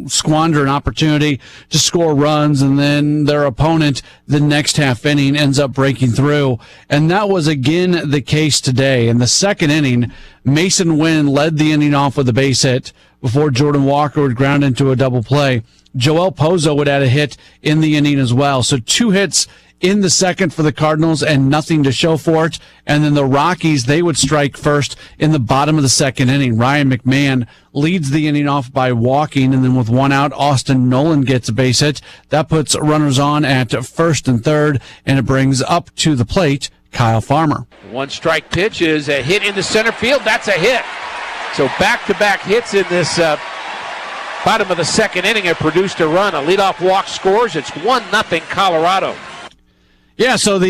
squander an opportunity to score runs and then their opponent the next half inning ends up breaking through. And that was again the case today. In the second inning, Mason Wynn led the inning off with a base hit before Jordan Walker would ground into a double play. Joel Pozo would add a hit in the inning as well. So 2 hits in the second for the Cardinals and nothing to show for it. And then the Rockies, they would strike first in the bottom of the second inning. Ryan McMahon leads the inning off by walking, and then with 1 out, Austin Nolan gets a base hit. That puts runners on at first and third, and it brings up to the plate Kyle Farmer. 1 strike pitch is a hit into center field. That's a hit. So back-to-back hits in this bottom of the second inning have produced a run. A leadoff walk scores. It's 1-0 Colorado. Yeah, so the